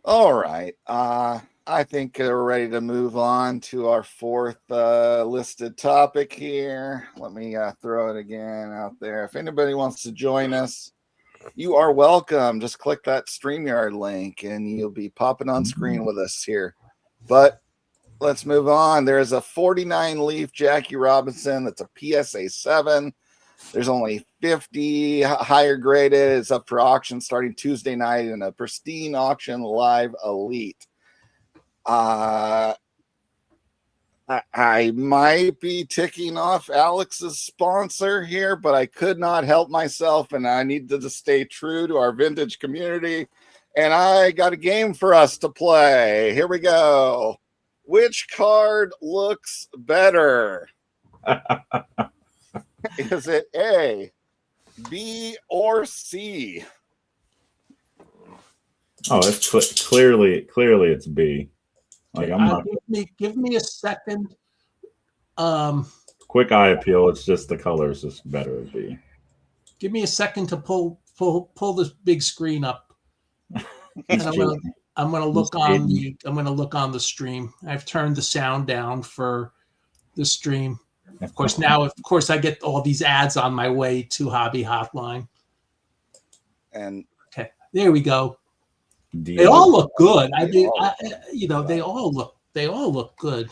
All right. I think we're ready to move on to our 4th listed topic here. Let me throw it again out there. If anybody wants to join us, you are welcome. Just click that StreamYard link and you'll be popping on screen with us here. But let's move on. There's a 49 Leaf Jackie Robinson that's a PSA 7. There's only 50 higher graded. It's up for auction starting Tuesday night in a Pristine Auction Live Elite. I might be ticking off Alex's sponsor here, but I could not help myself, and I need to stay true to our vintage community. And I got a game for us to play. Here we go. Which card looks better? Is it A, B, or C? Oh, it's clearly it's B. Like I'm not give me a second. Quick eye appeal. It's just the color is just better as B. Give me a second to pull this big screen up. And I'm gonna look on the stream. I've turned the sound down for the stream. Of course, I get all these ads on my way to Hobby Hotline. And okay, there we go. They all look good. I mean, they all look good.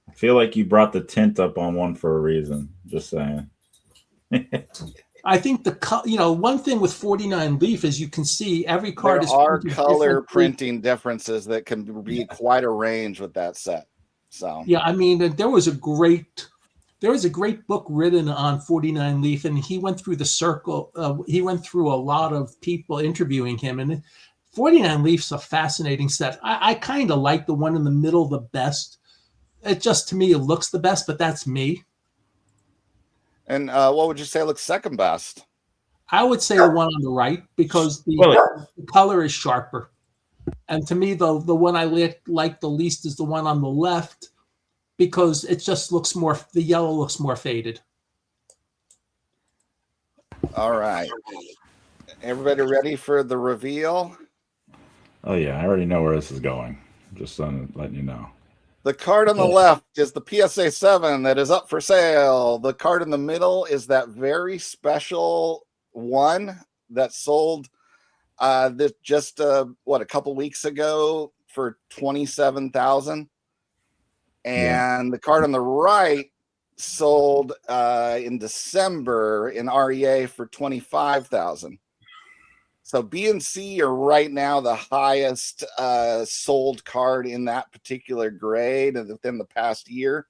I feel like you brought the tint up on one for a reason. Just saying. I think one thing with 49 Leaf is you can see every card there are color printing differences that can be quite a range with that set. So yeah, I mean, there was a great book written on 49 Leaf, and he went through the circle. He went through a lot of people interviewing him, and 49 Leaf's a fascinating set. I kind of like the one in the middle the best. It just, to me, it looks the best, but that's me. And what would you say looks second best? I would say the one on the right, because the color is sharper. And to me, the one I like the least is the one on the left, because it just looks the yellow looks more faded. All right. Everybody ready for the reveal? Oh, yeah. I already know where this is going. Just letting you know. The card on the left is the PSA 7 that is up for sale. The card in the middle is that very special one that sold just a couple weeks ago for $27,000. And the card on the right sold in December in REA for $25,000. So B and C are right now the highest sold card in that particular grade within the past year.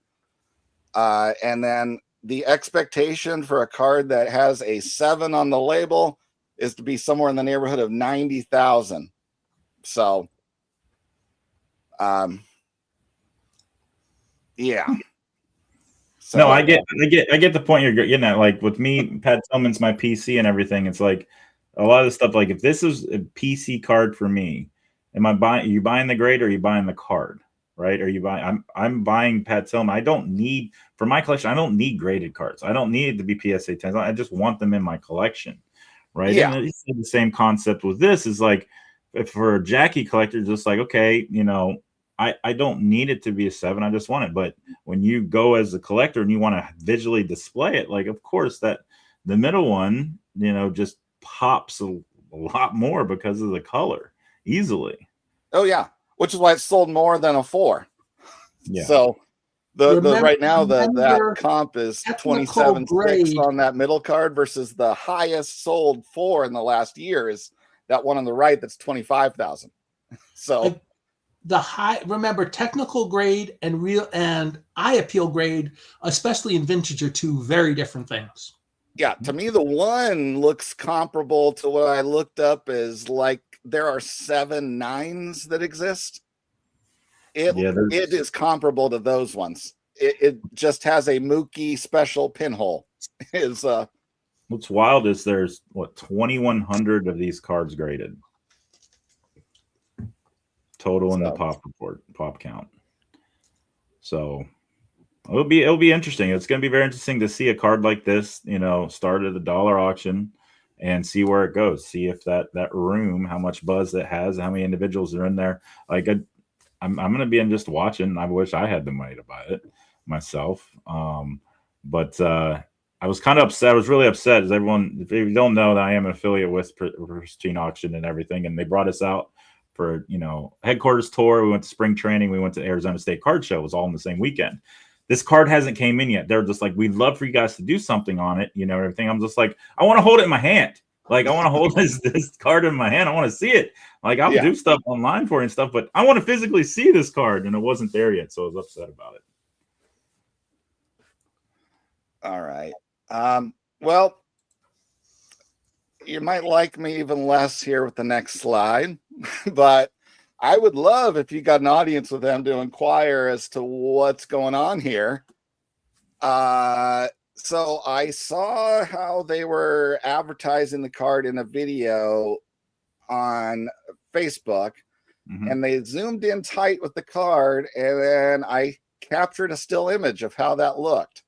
And then the expectation for a card that has a 7 on the label is to be somewhere in the neighborhood of 90,000. So, yeah. So, no, I get the point you're getting at. Like with me, Pat Tillman's my PC and everything. It's like a lot of the stuff. Like if this is a PC card for me, are you buying the grade or are you buying the card? Right? Are you buying? I'm buying Pat Tillman. I don't need, for my collection, I don't need graded cards. I don't need it to be PSA 10s. I just want them in my collection. Right? Yeah. And it's the same concept with this. Is like for a Jackie collector, just like, okay, I don't need it to be a 7. I just want it. But when you go as a collector and you want to visually display it, like, of course, that the middle one, just pops a lot more because of the color easily. Oh, yeah. Which is why it's sold more than a 4. Yeah. So right now that comp is 27.6 on that middle card versus the highest sold 4 in the last year is that one on the right that's 25,000. So remember, technical grade and real and eye appeal grade, especially in vintage, are two very different things. Yeah, to me, the one looks comparable to what I looked up as like there are 7 9s that exist. It is comparable to those ones. It just has a Mookie special pinhole. What's wild is there's 2,100 of these cards graded total in the pop count. So it'll be interesting. It's going to be very interesting to see a card like this, start at the dollar auction and see where it goes. See if that room, how much buzz it has, how many individuals are in there. Like I'm going to be just watching. I wish I had the money to buy it myself. But I was kind of upset. I was really upset, as everyone, if you don't know, that I am an affiliate with Pristine Auction and everything, and they brought us out for headquarters tour. We went to spring training. We went to Arizona State Card Show. It was all in the same weekend. this card hasn't came in yet. They're just like, we'd love for you guys to do something on it, everything. I'm just like, I want to hold it in my hand. Like, I want to hold this card in my hand. I want to see it. Like, I'll do stuff online for it and stuff, but I want to physically see this card, and it wasn't there yet, so I was upset about it. All right. Well, you might like me even less here with the next slide, but I would love if you got an audience with them to inquire as to what's going on here. So I saw how they were advertising the card in a video on Facebook, and they zoomed in tight with the card, and then I captured a still image of how that looked.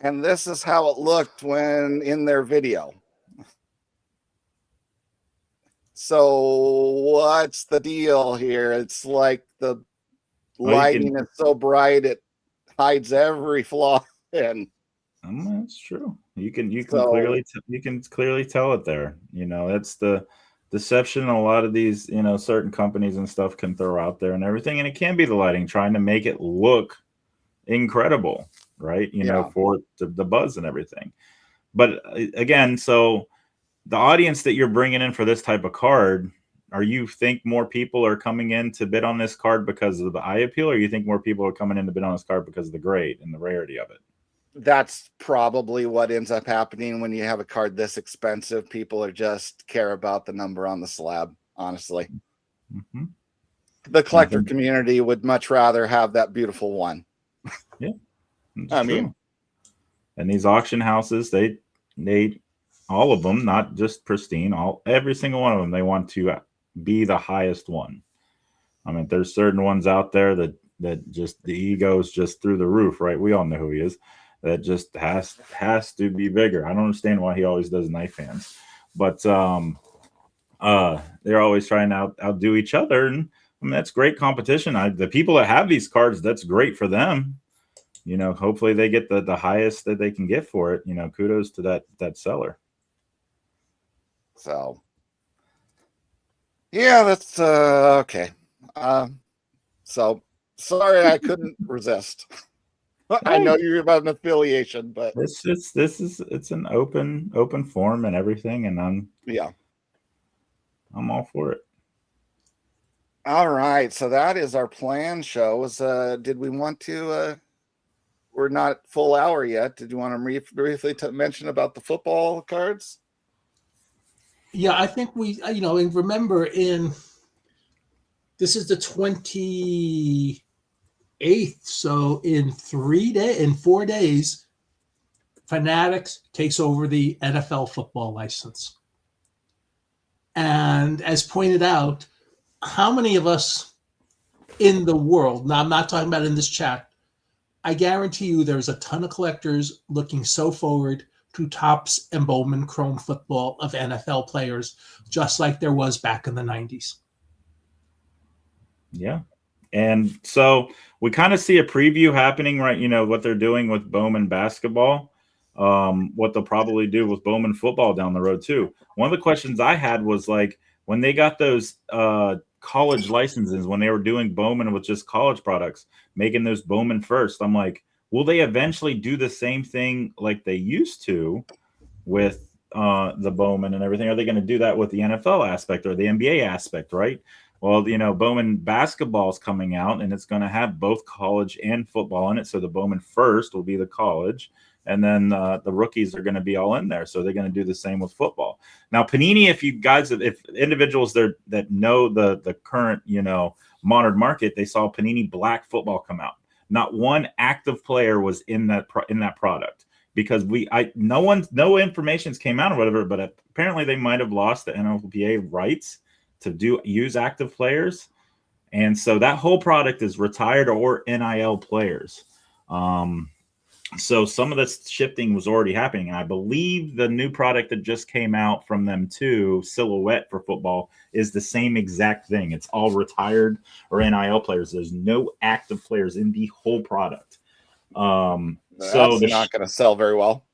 And this is how it looked when in their video. So what's the deal here? It's like the lighting is so bright it hides every flaw in. That's true. You can clearly tell it there. That's the deception a lot of these certain companies and stuff can throw out there and everything, and it can be the lighting trying to make it look incredible, right? For the buzz and everything. But again, so the audience that you're bringing in for this type of card, are you think more people are coming in to bid on this card because of the eye appeal, or you think more people are coming in to bid on this card because of the grade and the rarity of it? That's probably what ends up happening when you have a card this expensive. People are just care about the number on the slab, honestly. The collector community would much rather have that beautiful one. Yeah. I mean, and these auction houses, they all of them, not just pristine, every single one of them, they want to be the highest one. I mean, there's certain ones out there that just the ego's just through the roof, right? We all know who he is. That just has to be bigger. I don't understand why he always does knife hands, but they're always trying to outdo each other, and I mean that's great competition. The people that have these cards, that's great for them. Hopefully they get the highest that they can get for it. Kudos to that seller. So, yeah, that's okay. So sorry I couldn't resist. I know you're about an affiliation, but it's an open forum and everything, and I'm all for it. All right, so that is our planned shows. Did we want to? We're not full hour yet. Did you want to briefly mention about the football cards? Yeah, I think we, and remember this is the 28th. So in 4 days, Fanatics takes over the NFL football license. And as pointed out, how many of us in the world, now I'm not talking about in this chat, I guarantee you there's a ton of collectors looking so forward to Topps and Bowman Chrome football of NFL players, just like there was back in the 90s. Yeah. And so we kind of see a preview happening, right? What they're doing with Bowman basketball, what they'll probably do with Bowman football down the road too. One of the questions I had was like, when they got those college licenses, when they were doing Bowman with just college products, making those Bowman first, I'm like, will they eventually do the same thing like they used to with the Bowman and everything? Are they going to do that with the NFL aspect or the NBA aspect, right? Well, Bowman basketball is coming out, and it's going to have both college and football in it. So the Bowman first will be the college, and then the rookies are going to be all in there. So they're going to do the same with football. Now, Panini, if individuals there that know the current, modern market, they saw Panini Black football come out. Not one active player was in that product because no information came out or whatever, but apparently they might have lost the NFLPA rights to use active players. And so that whole product is retired or NIL players. So some of this shifting was already happening. And I believe the new product that just came out from them too, Silhouette for football, is the same exact thing. It's all retired or NIL players. There's no active players in the whole product. So they're not going to sell very well.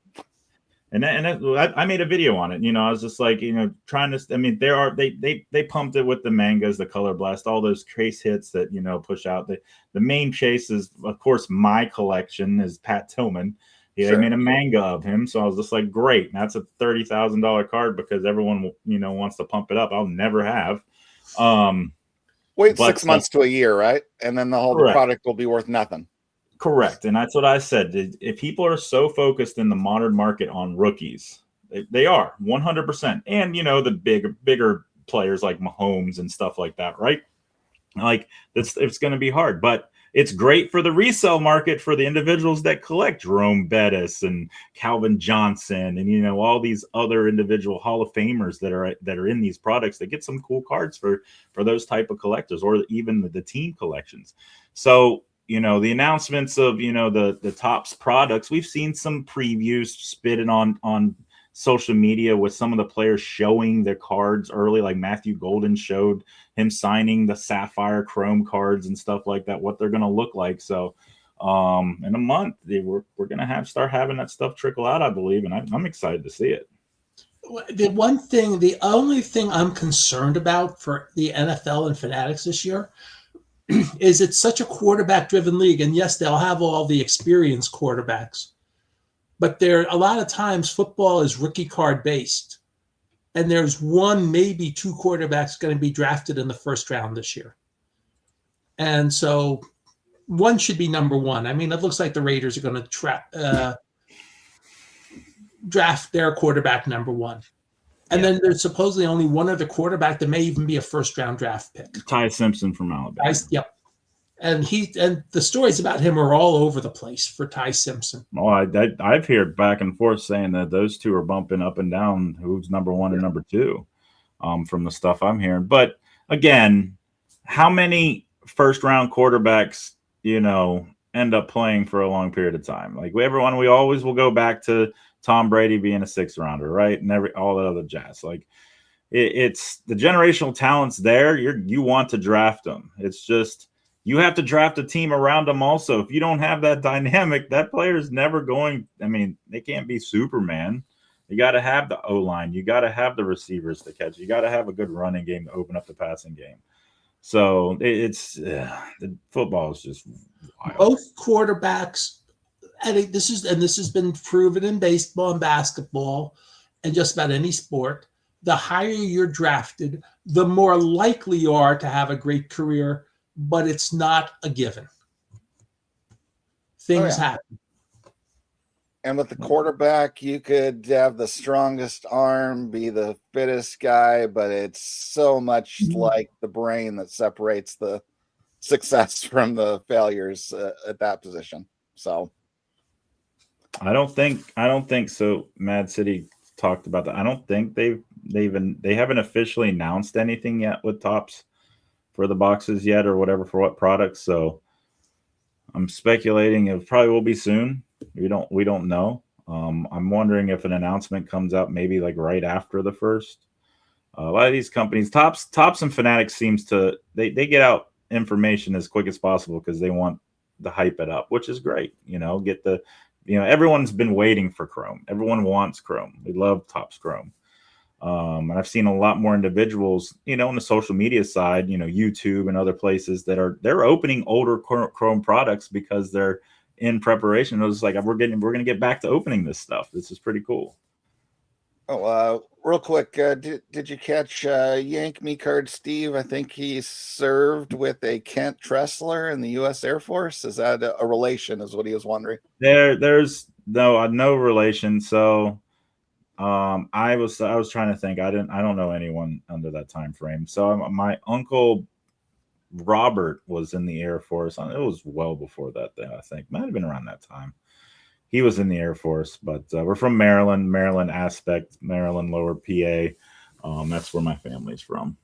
I made a video on it. I was just like, trying to. I mean, they pumped it with the mangas, the color blast, all those chase hits that push out. The main chase is, of course, my collection is Pat Tillman. They made a manga of him, so I was just like, great. That's a $30,000 card because everyone wants to pump it up. I'll never have. Wait 6 months to a year, right? And then the product will be worth nothing. Correct. And that's what I said. If people are so focused in the modern market on rookies, they are 100%. And, the bigger players like Mahomes and stuff like that, right? Like it's going to be hard, but it's great for the resale market for the individuals that collect Jerome Bettis and Calvin Johnson and, all these other individual Hall of Famers that are in these products that get some cool cards for those type of collectors, or even the team collections. So, the announcements of, the Topps products, we've seen some previews spitting on social media with some of the players showing their cards early, like Matthew Golden showed him signing the Sapphire Chrome cards and stuff like that, what they're going to look like. So in a month, we're going to start having that stuff trickle out, I believe, and I'm excited to see it. The only thing I'm concerned about for the NFL and Fanatics this year is it's such a quarterback-driven league. And yes, they'll have all the experienced quarterbacks, but a lot of times football is rookie card based. And there's one, maybe two quarterbacks going to be drafted in the first round this year. And so one should be number one. I mean, it looks like the Raiders are going to draft their quarterback number one. And then there's supposedly only one other quarterback that may even be a first-round draft pick. Ty Simpson from Alabama. Yep. And the stories about him are all over the place for Ty Simpson. Oh, I've heard back and forth saying that those two are bumping up and down who's number one and number two from the stuff I'm hearing. But again, how many first-round quarterbacks, end up playing for a long period of time? Like we always will go back to Tom Brady being a 6th rounder, right? And all that other jazz. Like it's the generational talent's there. You want to draft them. It's just you have to draft a team around them also. If you don't have that dynamic, that player is never going. I mean, they can't be Superman. You got to have the O-line. You got to have the receivers to catch. You got to have a good running game to open up the passing game. So the football is just wild. Both quarterbacks. This has been proven in baseball and basketball and just about any sport. The higher you're drafted, the more likely you are to have a great career, but it's not a given. Things happen. And with the quarterback, you could have the strongest arm, be the fittest guy, but it's so much like the brain that separates the success from the failures at that position. So I don't think so. Mad City talked about that. I don't think they haven't officially announced anything yet with Topps for the boxes yet, or whatever for what products. So I'm speculating it probably will be soon. We don't know. I'm wondering if an announcement comes out maybe like right after the first. A lot of these companies, Topps and Fanatics seems to they get out information as quick as possible because they want to hype it up, which is great. Get the everyone's been waiting for Chrome. Everyone wants Chrome. We love Topps Chrome. And I've seen a lot more individuals, on the social media side, YouTube and other places they're opening older Chrome products because they're in preparation. It was like, we're going to get back to opening this stuff. This is pretty cool. Oh, real quick. Did you catch Yank Me Card Steve? I think he served with a Kent Tressler in the U.S. Air Force. Is that a relation is what he was wondering? There's no relation. So I was trying to think. I don't know anyone under that time frame. So my uncle Robert was in the Air Force. It was well before that. I think might have been around that time. He was in the Air Force, but we're from Maryland aspect, Maryland, Lower PA. That's where my family's from.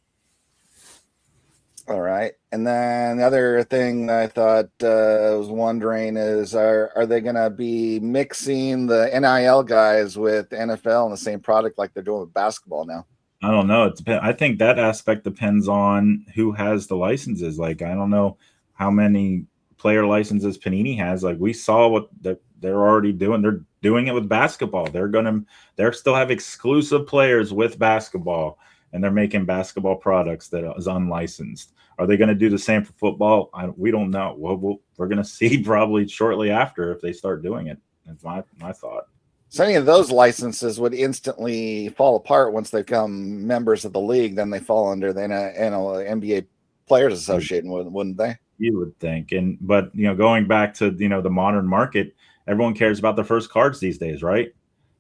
All right. And then the other thing I thought I was wondering is, are they going to be mixing the NIL guys with NFL in the same product like they're doing with basketball now? I don't know. I think that aspect depends on who has the licenses. Like, I don't know how many player licenses Panini has. Like, we saw what they're already doing. doing it with basketball. They're still have exclusive players with basketball, and they're making basketball products that is unlicensed. Are they going to do the same for football? We don't know. We're going to see probably shortly after if they start doing it. That's my thought. So any of those licenses would instantly fall apart once they become members of the league. Then they fall under the NBA Players Association, wouldn't they? You would think. But going back to the modern market, everyone cares about their first cards these days, right?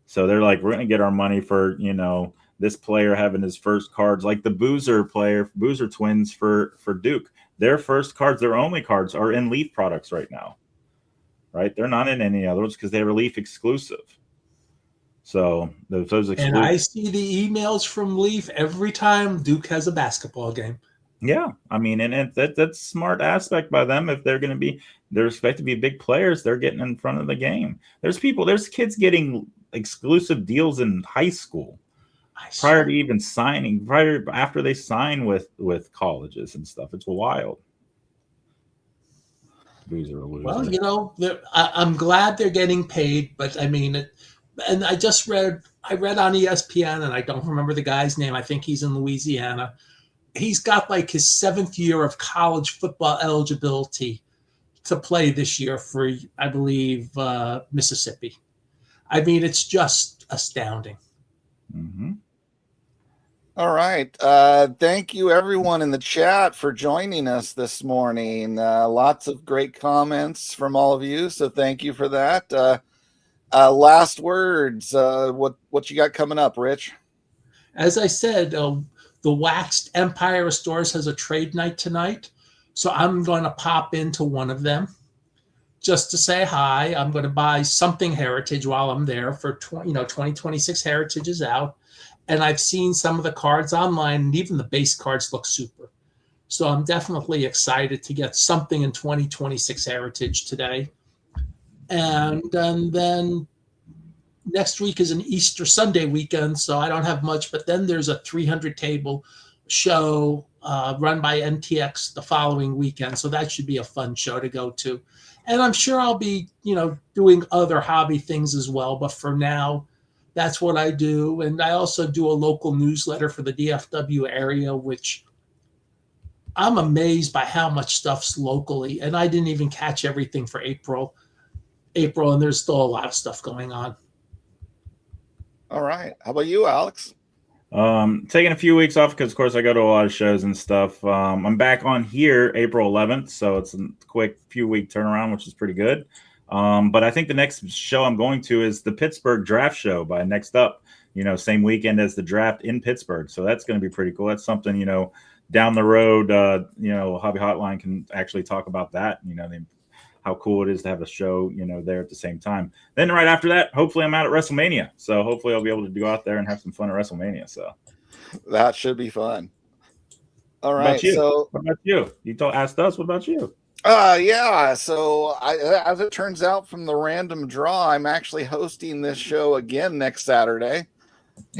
So they're like, we're going to get our money for this player having his first cards, like the Boozer twins for Duke. Their first cards, their only cards, are in Leaf products right now, right? They're not in any others because they were Leaf exclusive. So those exclusive. And I see the emails from Leaf every time Duke has a basketball game. Yeah, I mean, and that's smart aspect by them. If they're expected to be big players, they're getting in front of the game. There's kids getting exclusive deals in high school prior to even signing, after they sign with colleges and stuff. It's wild. Well, I'm glad they're getting paid, but I mean, and I read on ESPN, and I don't remember the guy's name. I think he's in Louisiana. He's got like his 7th year of college football eligibility to play this year for, I believe, Mississippi. I mean, it's just astounding. Mm-hmm. All right. Thank you, everyone in the chat, for joining us this morning. Lots of great comments from all of you, so thank you for that. Last words. What you got coming up, Rich? As I said, the Waxed Empire of Stores has a trade night tonight, so I'm going to pop into one of them just to say hi. I'm going to buy something heritage while I'm there for 2026 Heritage is out, and I've seen some of the cards online, and even the base cards look super. So I'm definitely excited to get something in 2026 Heritage today. And then next week is an Easter Sunday weekend, so I don't have much. But then there's a 300 table show run by NTX the following weekend, so that should be a fun show to go to. And I'm sure I'll be, doing other hobby things as well. But for now, that's what I do. And I also do a local newsletter for the DFW area, which I'm amazed by how much stuff's locally. And I didn't even catch everything for April, and there's still a lot of stuff going on. All right. How about you, Alex? Taking a few weeks off because, of course, I go to a lot of shows and stuff. I'm back on here April 11th, so it's a quick few-week turnaround, which is pretty good. But I think the next show I'm going to is the Pittsburgh Draft Show by Next Up, same weekend as the draft in Pittsburgh. So that's going to be pretty cool. That's something, down the road, Hobby Hotline can actually talk about that, how cool it is to have a show, there at the same time. Then right after that, hopefully I'm out at WrestleMania. So hopefully I'll be able to go out there and have some fun at WrestleMania. So that should be fun. All right. So what about you? You asked us, what about you? Yeah. So as it turns out from the random draw, I'm actually hosting this show again next Saturday.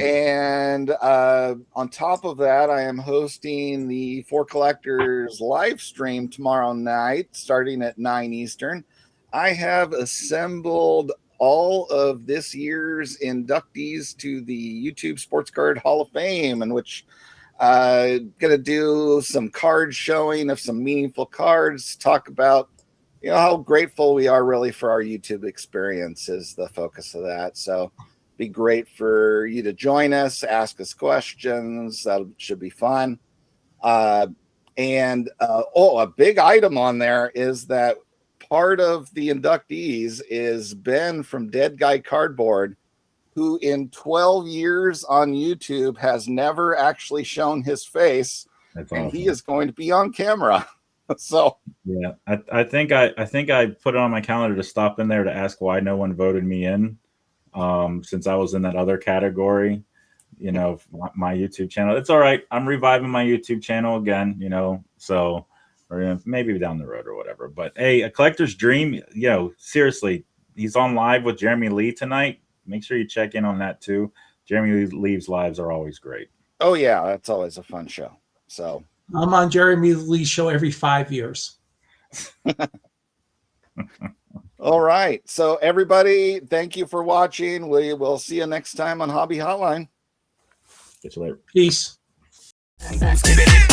And on top of that, I am hosting the For Collectors live stream tomorrow night, starting at 9 Eastern. I have assembled all of this year's inductees to the YouTube Sports Card Hall of Fame, in which I'm going to do some card showing of some meaningful cards, talk about how grateful we are really for our YouTube experience is the focus of that. So be great for you to join us, ask us questions. That should be fun. A big item on there is that part of the inductees is Ben from Dead Guy Cardboard, who in 12 years on YouTube has never actually shown his face. That's and awesome. He is going to be on camera. So yeah, I think I put it on my calendar to stop in there to ask why no one voted me in. Since I was in that other category, my YouTube channel. It's all right. I'm reviving my YouTube channel again, so or maybe down the road or whatever. But hey, a collector's dream, seriously, he's on live with Jeremy Lee tonight. Make sure you check in on that too. Jeremy Lee's lives are always great. Oh yeah, that's always a fun show. So I'm on Jeremy Lee's show every 5 years. All right. So everybody, thank you for watching. We will see you next time on Hobby Hotline. Catch you later. Peace. Give it